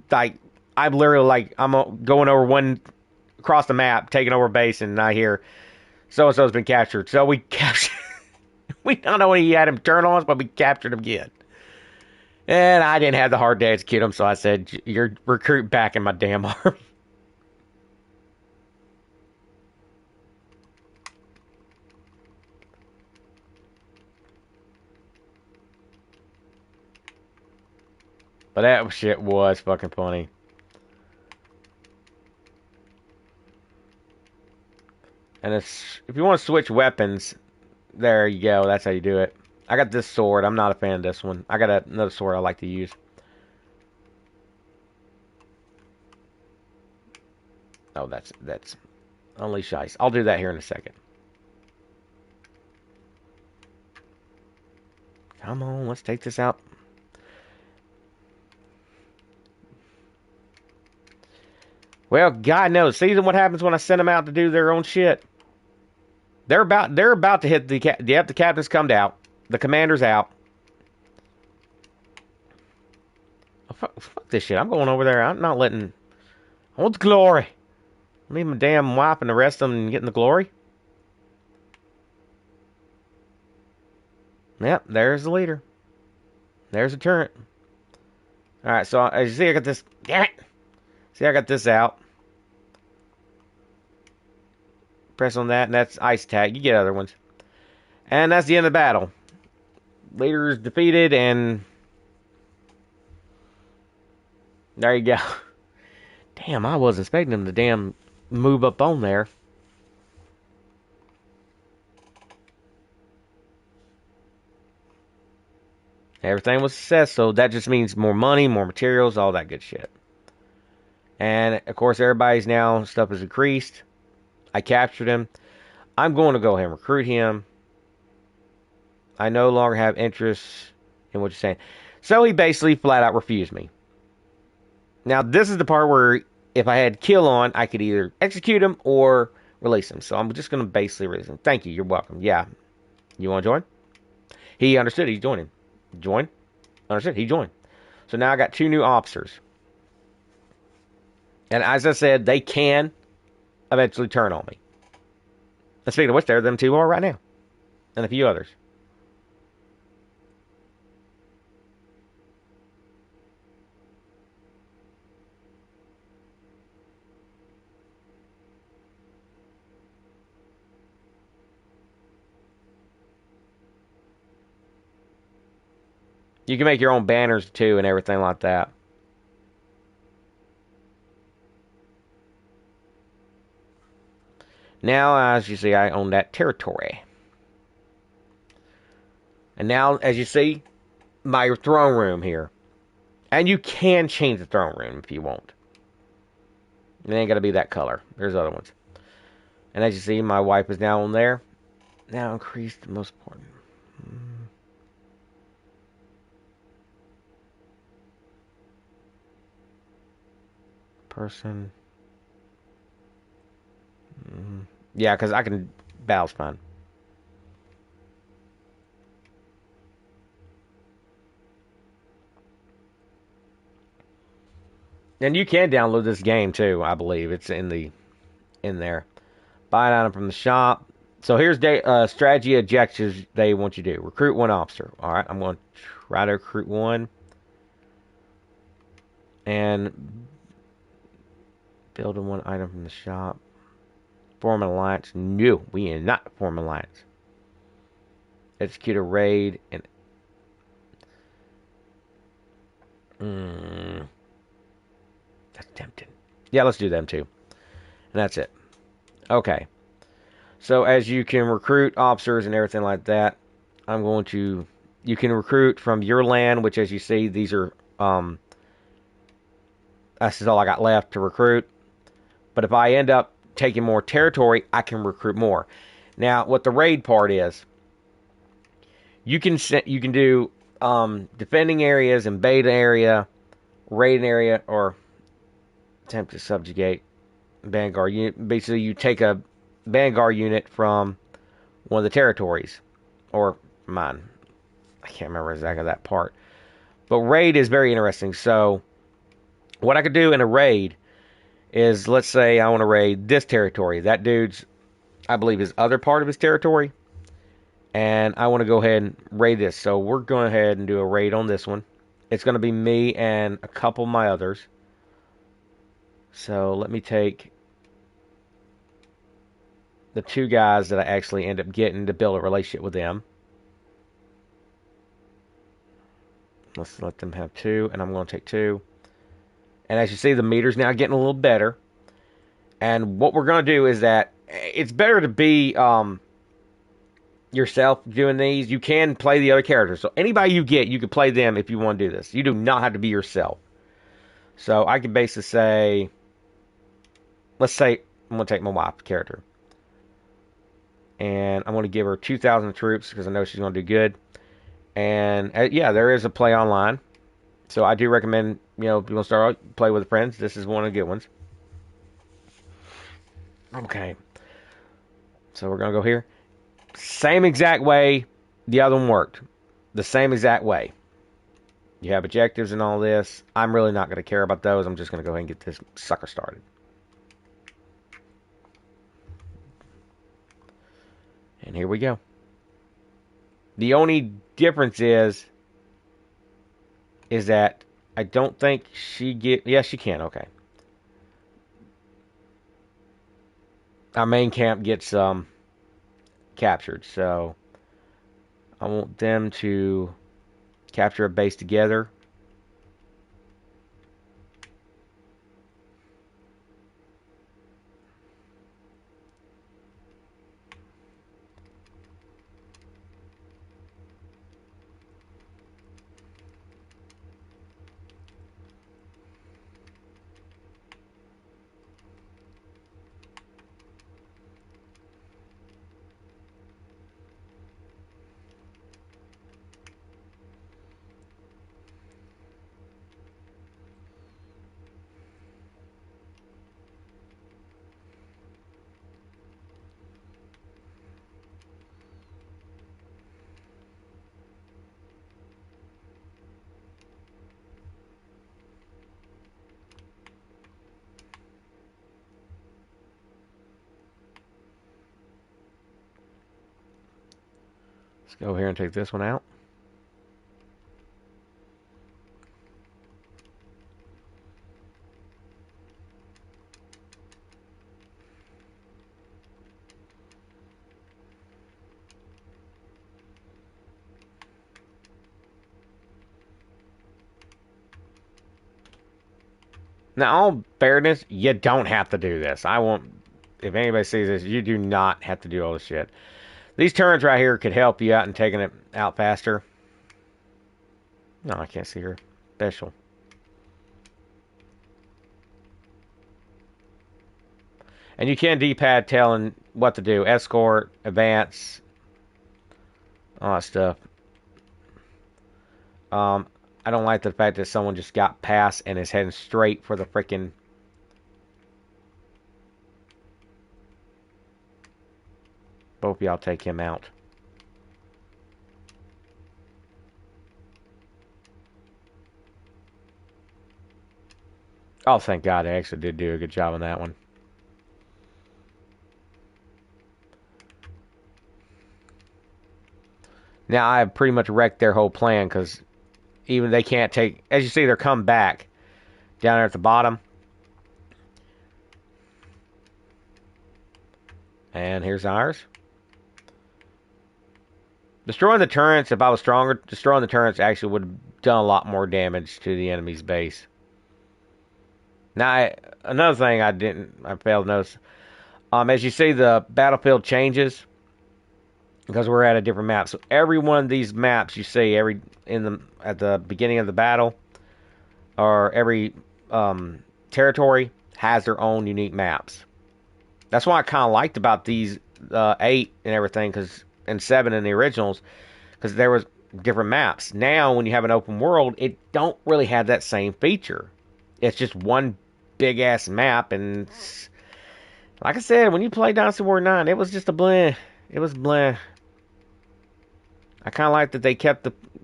like, I'm literally like, I'm going over one across the map, taking over base, and I hear so-and-so's been captured. So we captured, we don't know when he had him turn on us, but we captured him again. And I didn't have the heart to execute him, so I said, you're recruit back in my damn army. But that shit was fucking funny. And if you want to switch weapons, there you go. That's how you do it. I got this sword. I'm not a fan of this one. I got another sword I like to use. Oh, that's unleash ice. I'll do that here in a second. Come on, let's take this out. Well, God knows. See what happens when I send them out to do their own shit. They're about to hit the yep. The captain's come out. The commander's out. Oh, fuck this shit. I'm going over there. I'm not letting. I want the glory. Leave my damn wife and the rest of them getting the glory. Yep, there's the leader. There's the turret. All right, so as you see, I got this. Damn it! See, I got this out. Press on that, and that's ice attack. You get other ones, and that's the end of the battle. Leader is defeated, and there you go. Damn, I wasn't expecting him to damn move up on there. Everything was a success, so that just means more money, more materials, all that good shit. And, of course, everybody's now, stuff has increased. I captured him. I'm going to go ahead and recruit him. I no longer have interest in what you're saying. So he basically flat out refused me. Now, this is the part where if I had kill on, I could either execute him or release him. So I'm just going to basically release him. Thank you. You're welcome. Yeah. You want to join? He understood. He's joining. Join? Understood. He joined. So now I got 2 new officers. And as I said, they can eventually turn on me. And speaking of which, there them 2 are right now. And a few others. You can make your own banners too and everything like that. Now, as you see, I own that territory. And now, as you see, my throne room here. And you can change the throne room if you want. It ain't got to be that color. There's other ones. And as you see, my wife is now on there. Now increase the most important. Person. Yeah, because I can battle's fine. And you can download this game too, I believe. It's in there. Buy an item from the shop. So here's strategy objectives they want you to do. Recruit 1 officer. Alright, I'm going to try to recruit 1. And building 1 item from the shop. Form an alliance. No, we did not form an alliance. Execute a raid and that's tempting. Yeah, let's do them too. And that's it. Okay. So as you can recruit officers and everything like that, you can recruit from your land, which as you see, these are this is all I got left to recruit. But if I end up taking more territory, I can recruit more. Now, what the raid part is, you can do defending areas, invade an area, raid an area, or attempt to subjugate vanguard unit. Basically, you take a vanguard unit from one of the territories, or mine. I can't remember exactly that part. But raid is very interesting. So, what I could do in a raid is, let's say I want to raid this territory. That dude's, I believe, his other part of his territory. And I want to go ahead and raid this. So we're going ahead and do a raid on this one. It's going to be me and a couple of my others. So let me take the 2 guys that I actually end up getting to build a relationship with them. Let's let them have 2. And I'm going to take 2. And as you see, the meter's now getting a little better. And what we're going to do is that it's better to be yourself doing these. You can play the other characters. So anybody you get, you can play them if you want to do this. You do not have to be yourself. So I can basically say, let's say I'm going to take my wife character. And I'm going to give her 2,000 troops because I know she's going to do good. And yeah, there is a play online. So I do recommend, if you want to start out, play with friends. This is one of the good ones. Okay. So we're going to go here. Same exact way the other one worked. The same exact way. You have objectives and all this. I'm really not going to care about those. I'm just going to go ahead and get this sucker started. And here we go. The only difference is that I don't think she get. Yes, she can. Okay. Our main camp gets captured, so I want them to capture a base together. Let's go here and take this one out. Now, all fairness, you don't have to do this. I won't. If anybody sees this, you do not have to do all this shit. These turns right here could help you out in taking it out faster. No, I can't see her. Special. And you can D-pad telling what to do. Escort, advance, all that stuff. I don't like the fact that someone just got past and is heading straight for the freaking. Both of y'all take him out. Oh, thank God, I actually did do a good job on that one. Now I have pretty much wrecked their whole plan because even they can't take. As you see, they're come back down there at the bottom. And here's ours. Destroying the turrets, if I was stronger, destroying the turrets actually would have done a lot more damage to the enemy's base. Now, another thing I failed to notice. As you see, the battlefield changes because we're at a different map. So every one of these maps you see at the beginning of the battle, or every territory has their own unique maps. That's what I kind of liked about these 8 and everything, and 7 in the originals, because there was different maps. Now, when you have an open world, it don't really have that same feature. It's just one big ass map, and like I said, when you play Dynasty War 9, it was just a bleh. It was bleh. I kind of like that they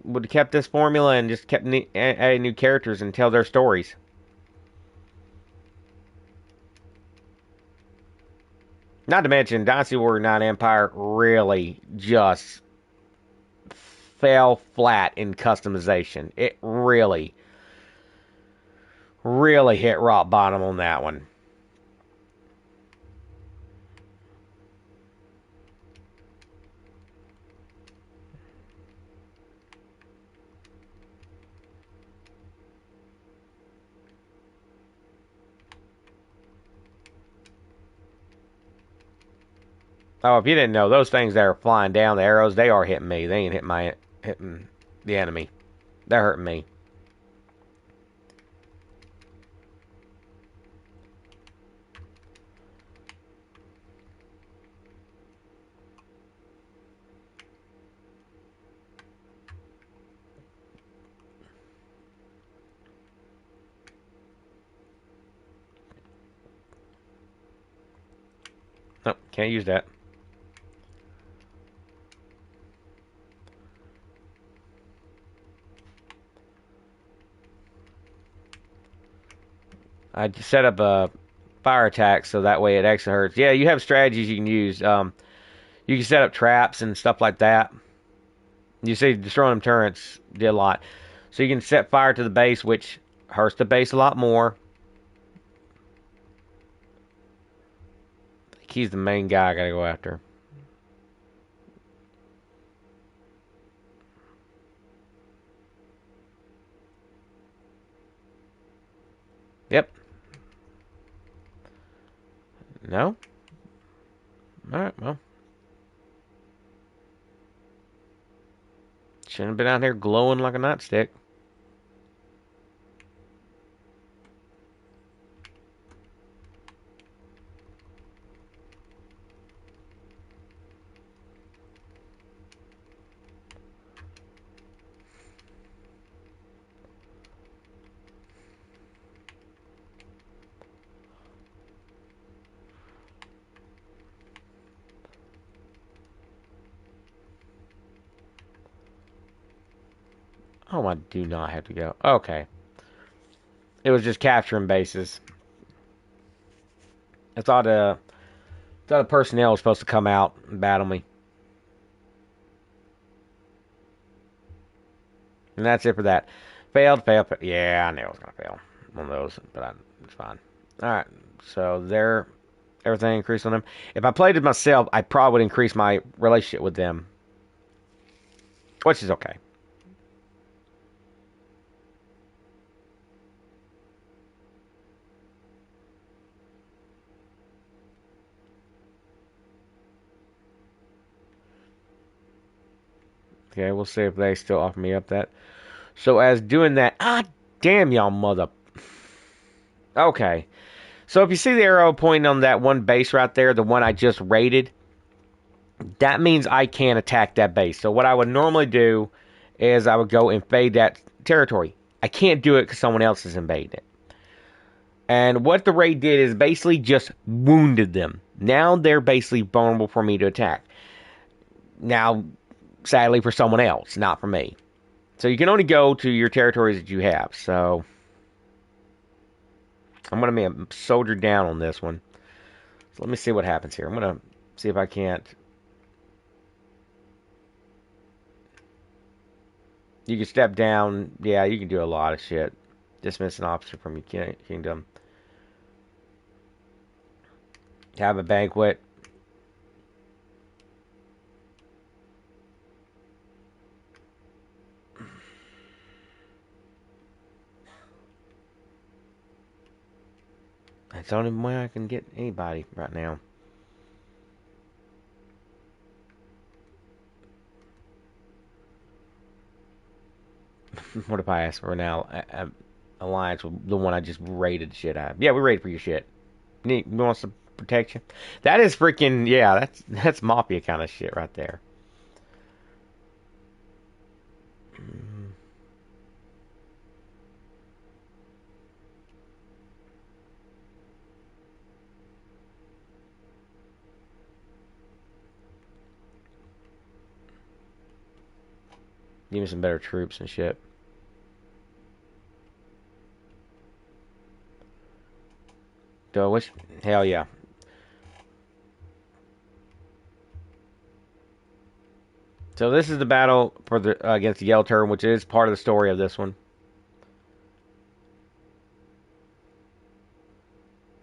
would have kept this formula and just kept adding new characters and tell their stories. Not to mention, Dynasty Warrior 9 Empire really just fell flat in customization. It really, really hit rock bottom on that one. Oh, if you didn't know, those things that are flying down, the arrows, they are hitting me. They ain't hitting the enemy. They're hurting me. Nope, can't use that. I just set up a fire attack so that way it actually hurts. Yeah, you have strategies you can use. You can set up traps and stuff like that. You see, destroying them turrets did a lot. So you can set fire to the base, which hurts the base a lot more. He's the main guy I gotta go after. Yep. No? Alright, well. Shouldn't have been out here glowing like a nightstick. Oh, I do not have to go. Okay. It was just capturing bases. I thought the personnel was supposed to come out and battle me. And that's it for that. Failed. Yeah, I knew I was gonna fail one of those, but it's fine. All right, so there, everything increased on them. If I played it myself, I probably would increase my relationship with them, which is okay. Okay, we'll see if they still offer me up that. So as doing that, damn y'all mother. Okay, so if you see the arrow pointing on that one base right there, the one I just raided, that means I can't attack that base. So what I would normally do is I would go invade that territory. I can't do it because someone else is invading it. And what the raid did is basically just wounded them. Now they're basically vulnerable for me to attack. Now, sadly for someone else, not for me. So you can only go to your territories that you have. So I'm going to be a soldier down on this one. So let me see what happens here. I'm going to see if I can't. You can step down. Yeah, you can do a lot of shit. Dismiss an officer from your kingdom. Have a banquet. That's the only way I can get anybody right now. What if I ask for now alliance with the one I just raided shit out? Yeah, we raided for your shit. He wants to protect you. That is freaking yeah. That's mafia kind of shit right there. Give me some better troops and shit. So which hell yeah. So this is the battle for the against the Yellow Turtle, which is part of the story of this one.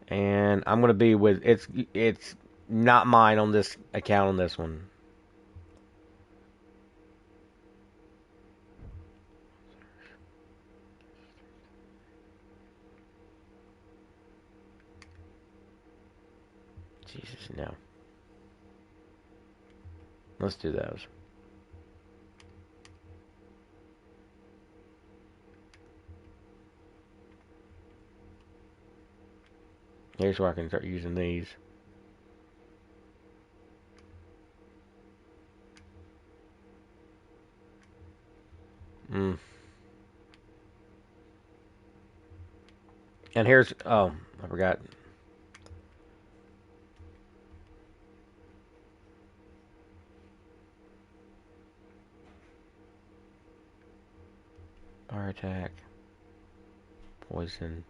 And I'm gonna be with it's not mine on this account on this one. Jesus no. Let's do those. Here's where I can start using these. Mm. And here's oh I forgot. Fire attack. Poison.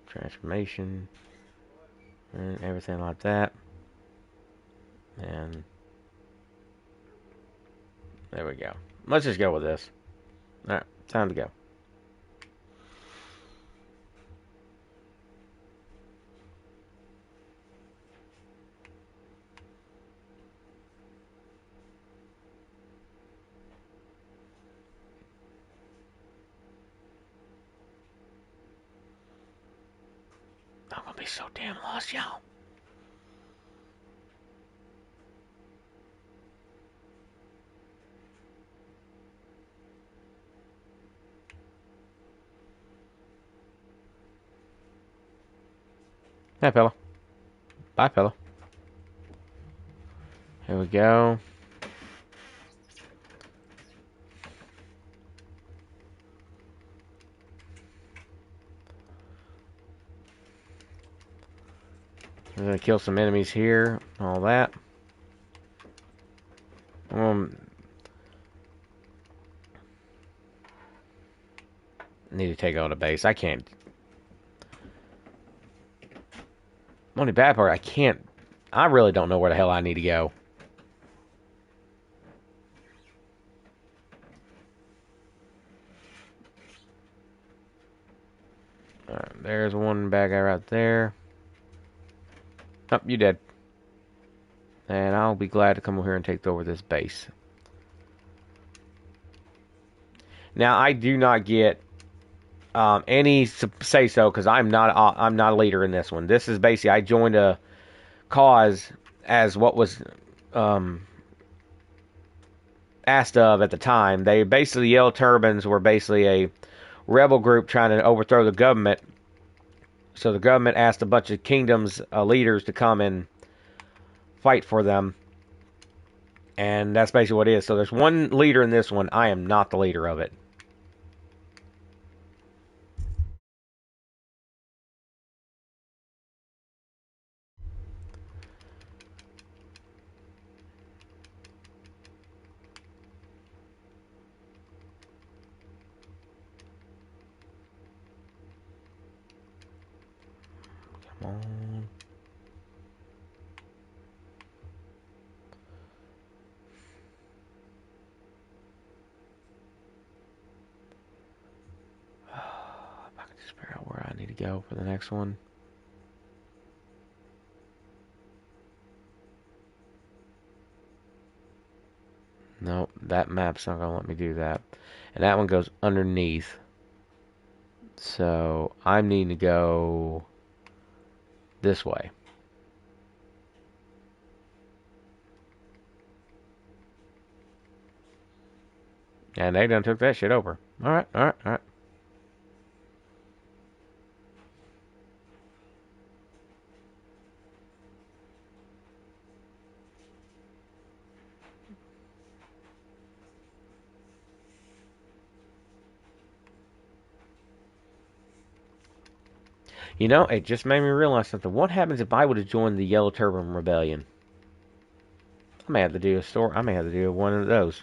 Transformation. And everything like that. And there we go. Let's just go with this. Alright, time to go. I'm gonna be so damn lost, y'all. Hey, fella. Bye, fella. Here we go. I'm gonna kill some enemies here. All that. Need to take out a base. I can't. Only bad part, I can't. I really don't know where the hell I need to go. Alright, there's one bad guy right there. Oh, you dead. And I'll be glad to come over here and take over this base. Now, I do not get any say so because I'm not a leader in this one. This is basically I joined a cause as what was asked of at the time. They basically Yellow Turbans were basically a rebel group trying to overthrow the government. So the government asked a bunch of kingdoms leaders to come and fight for them. And that's basically what it is. So there's one leader in this one. I am not the leader of it. Come on. If I could just figure out where I need to go for the next one. Nope, that map's not going to let me do that. And that one goes underneath. So I'm needing to go this way. And they done took that shit over. Alright, alright, alright. You know, it just made me realize something. What happens if I would have joined the Yellow Turban Rebellion? I may have to do a story. I may have to do one of those.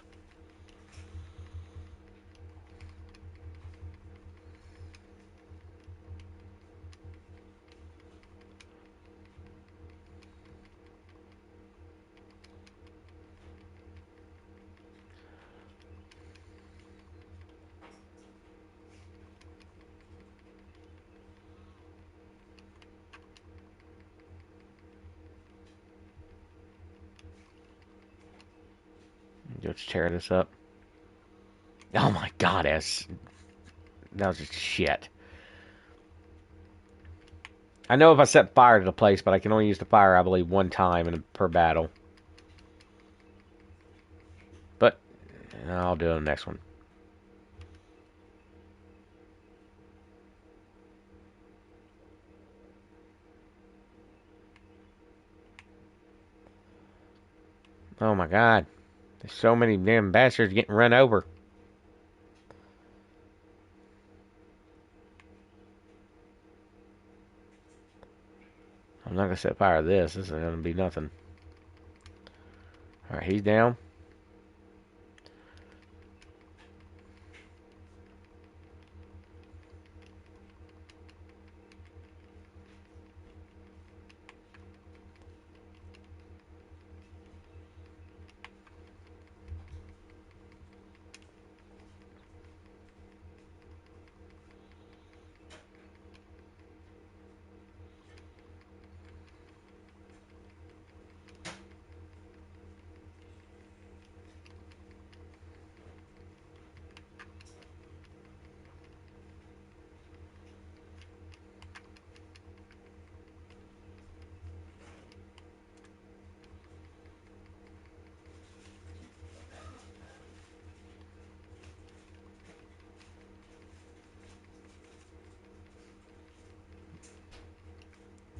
Let's tear this up. Oh my god, that was just shit. I know if I set fire to the place, but I can only use the fire, I believe, one time per battle. But I'll do it in the next one. Oh my god. There's so many damn bastards getting run over. I'm not going to set fire to this. This is going to be nothing. Alright, he's down.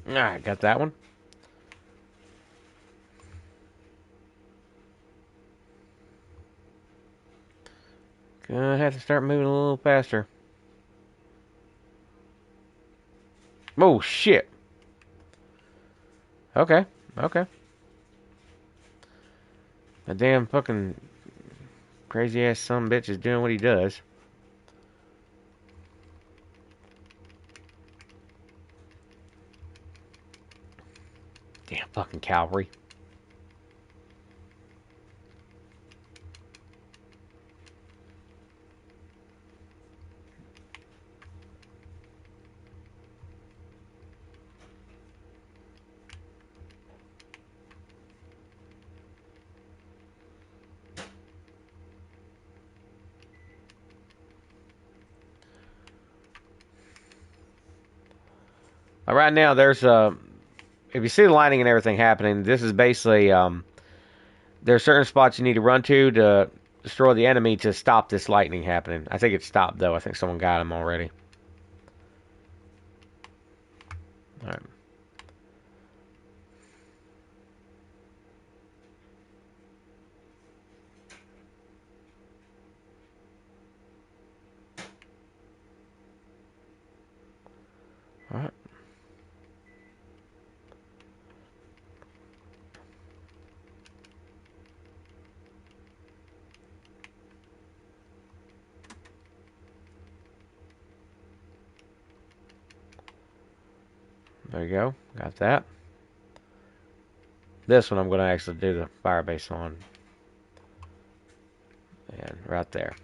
Alright, got that one. Gonna have to start moving a little faster. Oh, shit. Okay, okay. A damn fucking crazy ass son of a bitch is doing what he does. Damn fucking cavalry. Right now, there's if you see the lighting and everything happening, this is basically there are certain spots you need to run to destroy the enemy to stop this lightning happening. I think it's stopped though. I think someone got him already. All right. All right. There you go. Got that. This one I'm going to actually do the fire base on. And right there.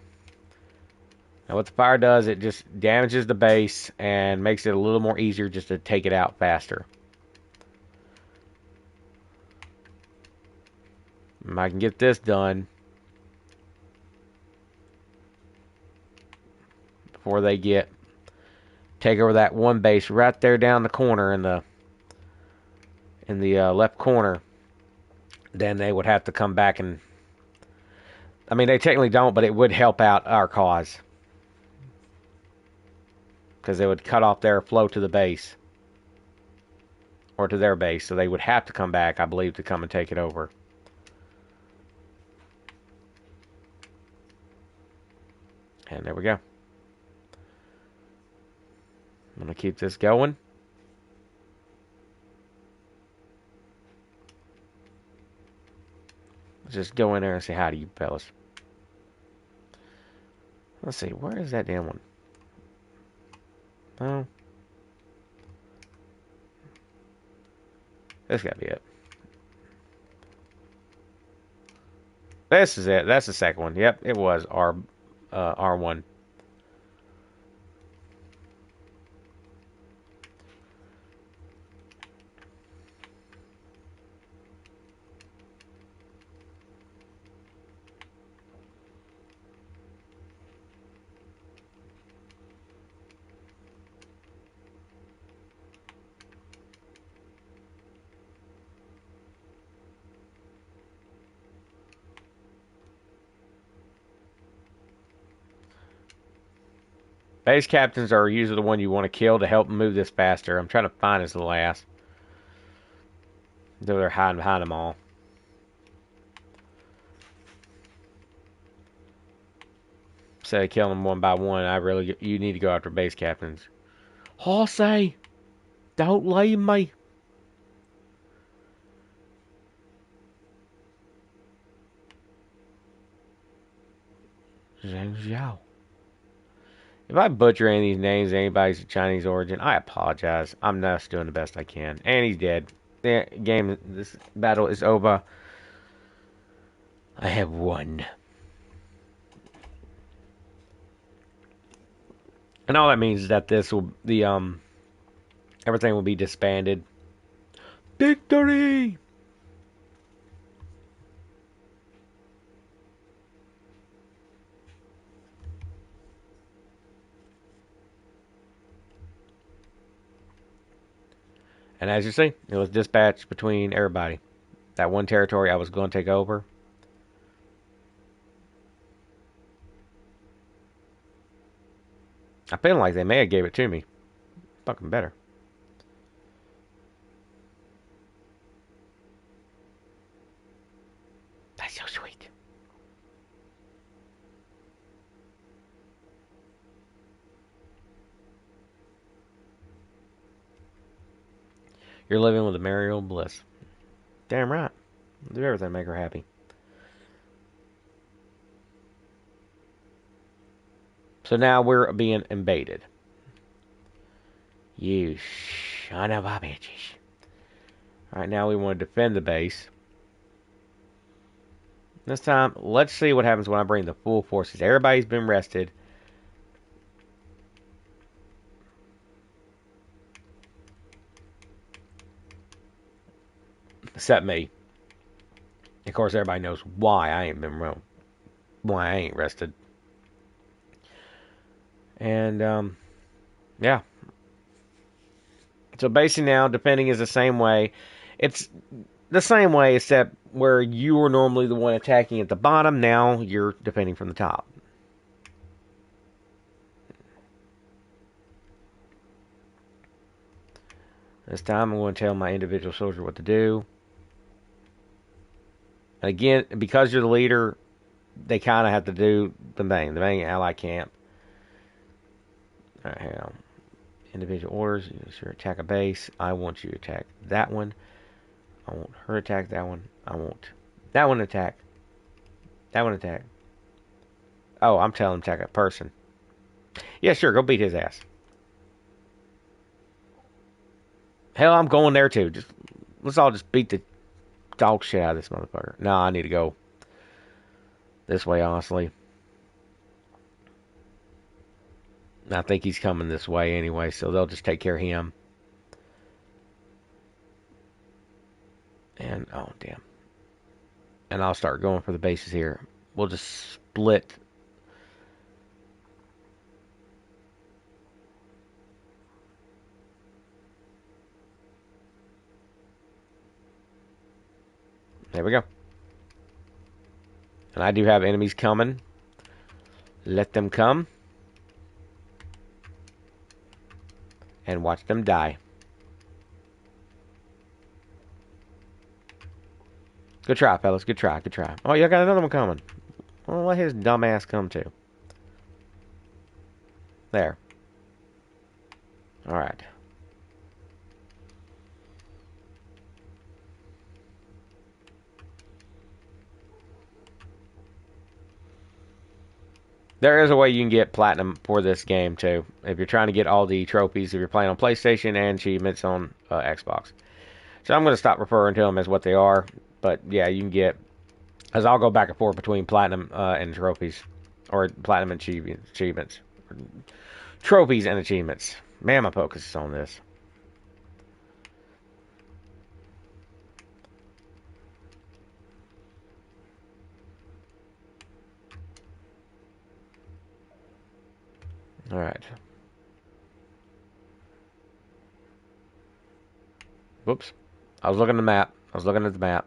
Now what the fire does, it just damages the base and makes it a little more easier just to take it out faster. If I can get this done before they take over that one base right there down the corner in the left corner, then they would have to come back and I mean they technically don't, but it would help out our cause because they would cut off their flow to the base or to their base, so they would have to come back, I believe, to come and take it over. And there we go. I'm gonna keep this going. Let's just go in there and say hi to you fellas. Let's see, where is that damn one? Oh. This gotta be it. This is it. That's the second one. Yep, it was R1. Base captains are usually the one you want to kill to help move this faster. I'm trying to find his last. Though they're hiding behind them all. Instead of killing them one by one, you need to go after base captains. Horsey, don't leave me. Zhang Zhao. If I butcher any of these names, anybody's of Chinese origin, I apologize. I'm just doing the best I can. And he's dead. This battle is over. I have won. And all that means is that everything will be disbanded. Victory! And as you see, it was dispatched between everybody. That one territory I was going to take over. I feel like they may have gave it to me. Fucking better. You're living with a merry old bliss. Damn right. Do everything to make her happy. So now we're being invaded. You son of a bitches. Alright, now we want to defend the base. This time, let's see what happens when I bring the full forces. Everybody's been rested. Except me. Of course, everybody knows why I ain't been wrong. Why I ain't rested. And, yeah. So basically now, defending is the same way. It's the same way, except where you were normally the one attacking at the bottom, now you're defending from the top. This time I'm going to tell my individual soldier what to do. Again, because you're the leader, they kind of have to do the main ally camp. All right, hang on. Individual orders. You sure attack a base. I want you to attack that one. I want her to attack that one. I want that one to attack. That one to attack. Oh, I'm telling him to attack a person. Yeah, sure. Go beat his ass. Hell, I'm going there too. Let's all just beat the dog shit out of this motherfucker. No, I need to go this way, honestly. I think he's coming this way anyway, so they'll just take care of him. And, oh, damn. And I'll start going for the bases here. We'll just split. There we go. And I do have enemies coming. Let them come. And watch them die. Good try, fellas. Good try. Good try. Oh, you got another one coming. Well, let his dumb ass come too. There. Alright. There is a way you can get platinum for this game too. If you're trying to get all the trophies, if you're playing on PlayStation and achievements on Xbox. So I'm going to stop referring to them as what they are. But yeah, you can get, as I'll go back and forth between platinum and trophies, or platinum and achievements, trophies and achievements. Man, my focus is on this. All right. Whoops. I was looking at the map. I was looking at the map.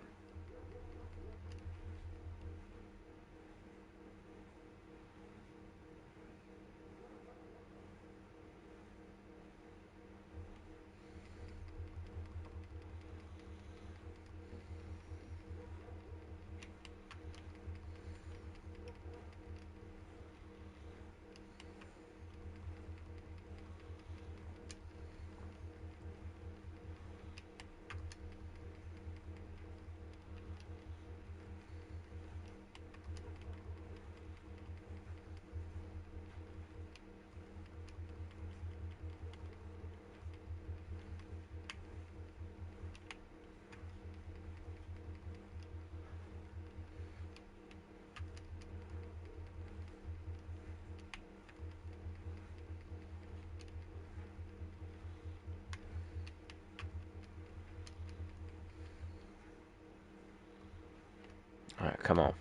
All right, come on.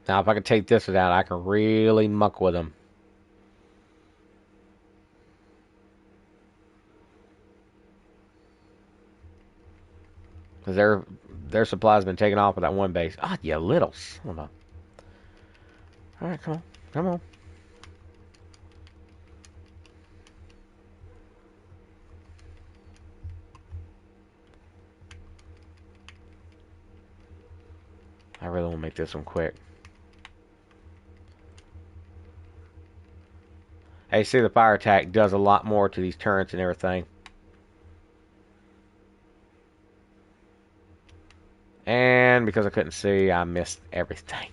Now, if I can take this without, I can really muck with them. Because their supply's been taken off with that one base. Ah, you little son of a... Alright, come on. Come on. I really want to make this one quick. Hey, see, the fire attack does a lot more to these turrets and everything. And because I couldn't see, I missed everything.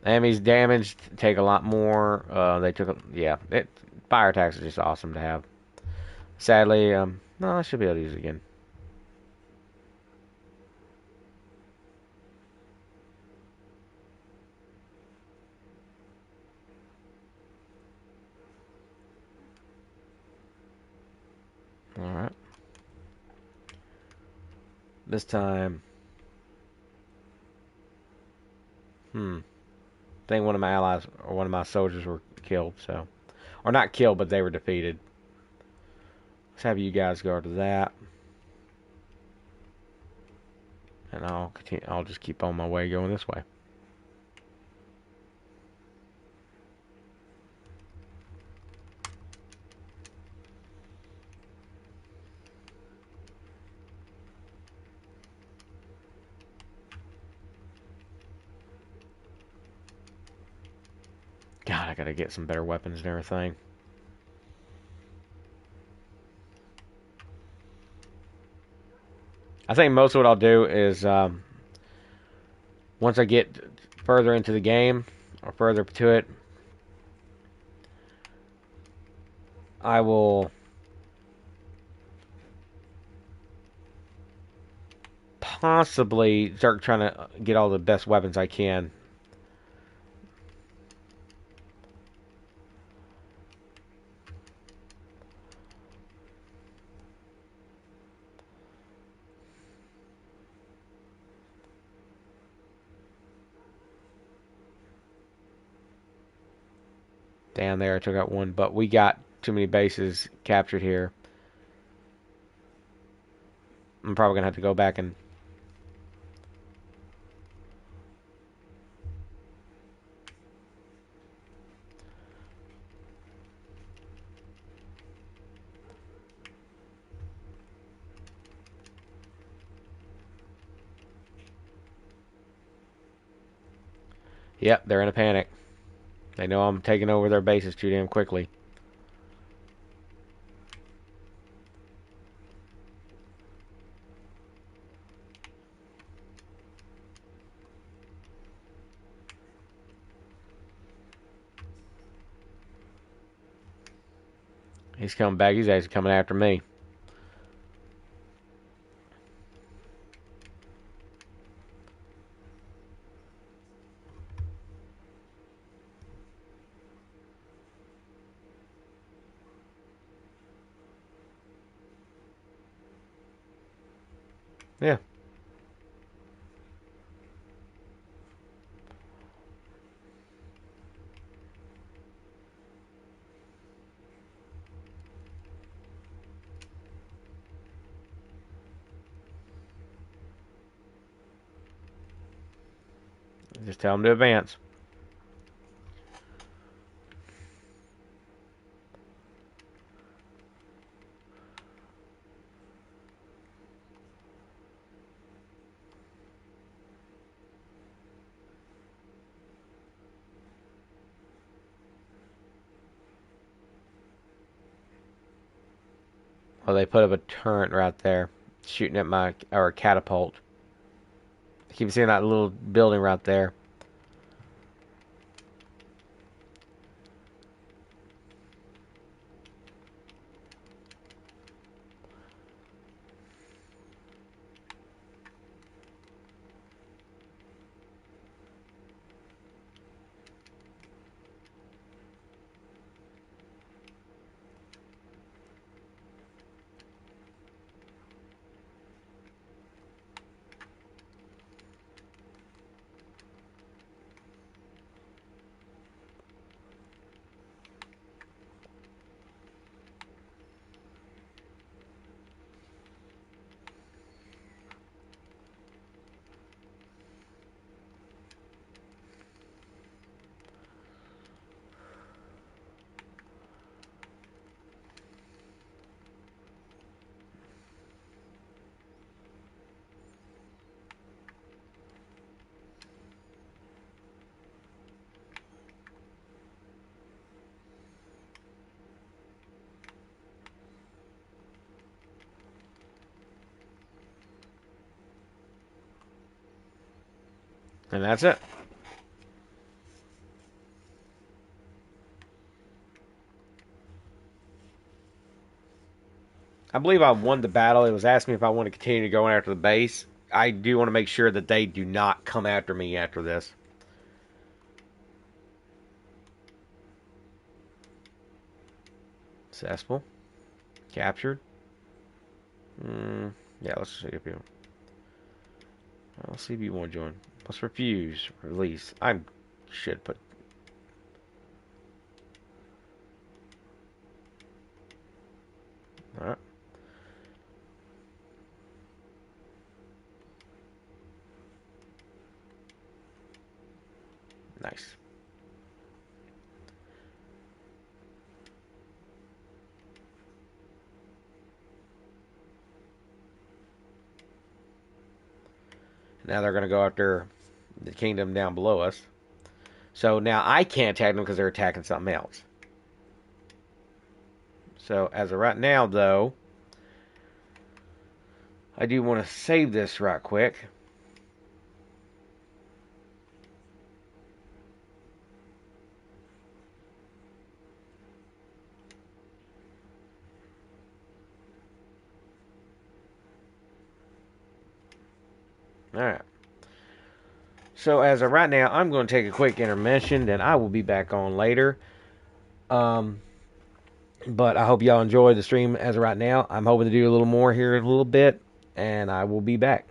Enemies damaged take a lot more. They took, yeah. Fire attacks are just awesome to have. Sadly, no, I should be able to use it again. All right. This time, I think one of my allies or one of my soldiers were killed. So, or not killed, but they were defeated. Let's have you guys go to that, and I'll continue. I'll just keep on my way going this way. God, I gotta get some better weapons and everything. I think most of what I'll do is once I get further into the game or further to it, I will possibly start trying to get all the best weapons I can. Down there, I took out one, but we got too many bases captured here. I'm probably gonna have to go back and. Yep, they're in a panic. They know I'm taking over their bases too damn quickly. He's coming back. He's actually coming after me. Yeah. Just tell them to advance. Oh, they put up a turret right there, shooting at my or a catapult. I keep seeing that little building right there. And that's it. I believe I won the battle. It was asking me if I want to continue going after the base. I do want to make sure that they do not come after me after this. Successful. Captured. Yeah, let's see if you. Let's see if you want to join. Let's refuse. Release. I should put. Alright. Nice. Now they're going to go after the kingdom down below us. So now I can't attack them because they're attacking something else. So as of right now, though, I do want to save this right quick. Alright. So as of right now, I'm going to take a quick intermission, then I will be back on later. But I hope y'all enjoyed the stream as of right now. I'm hoping to do a little more here in a little bit, and I will be back.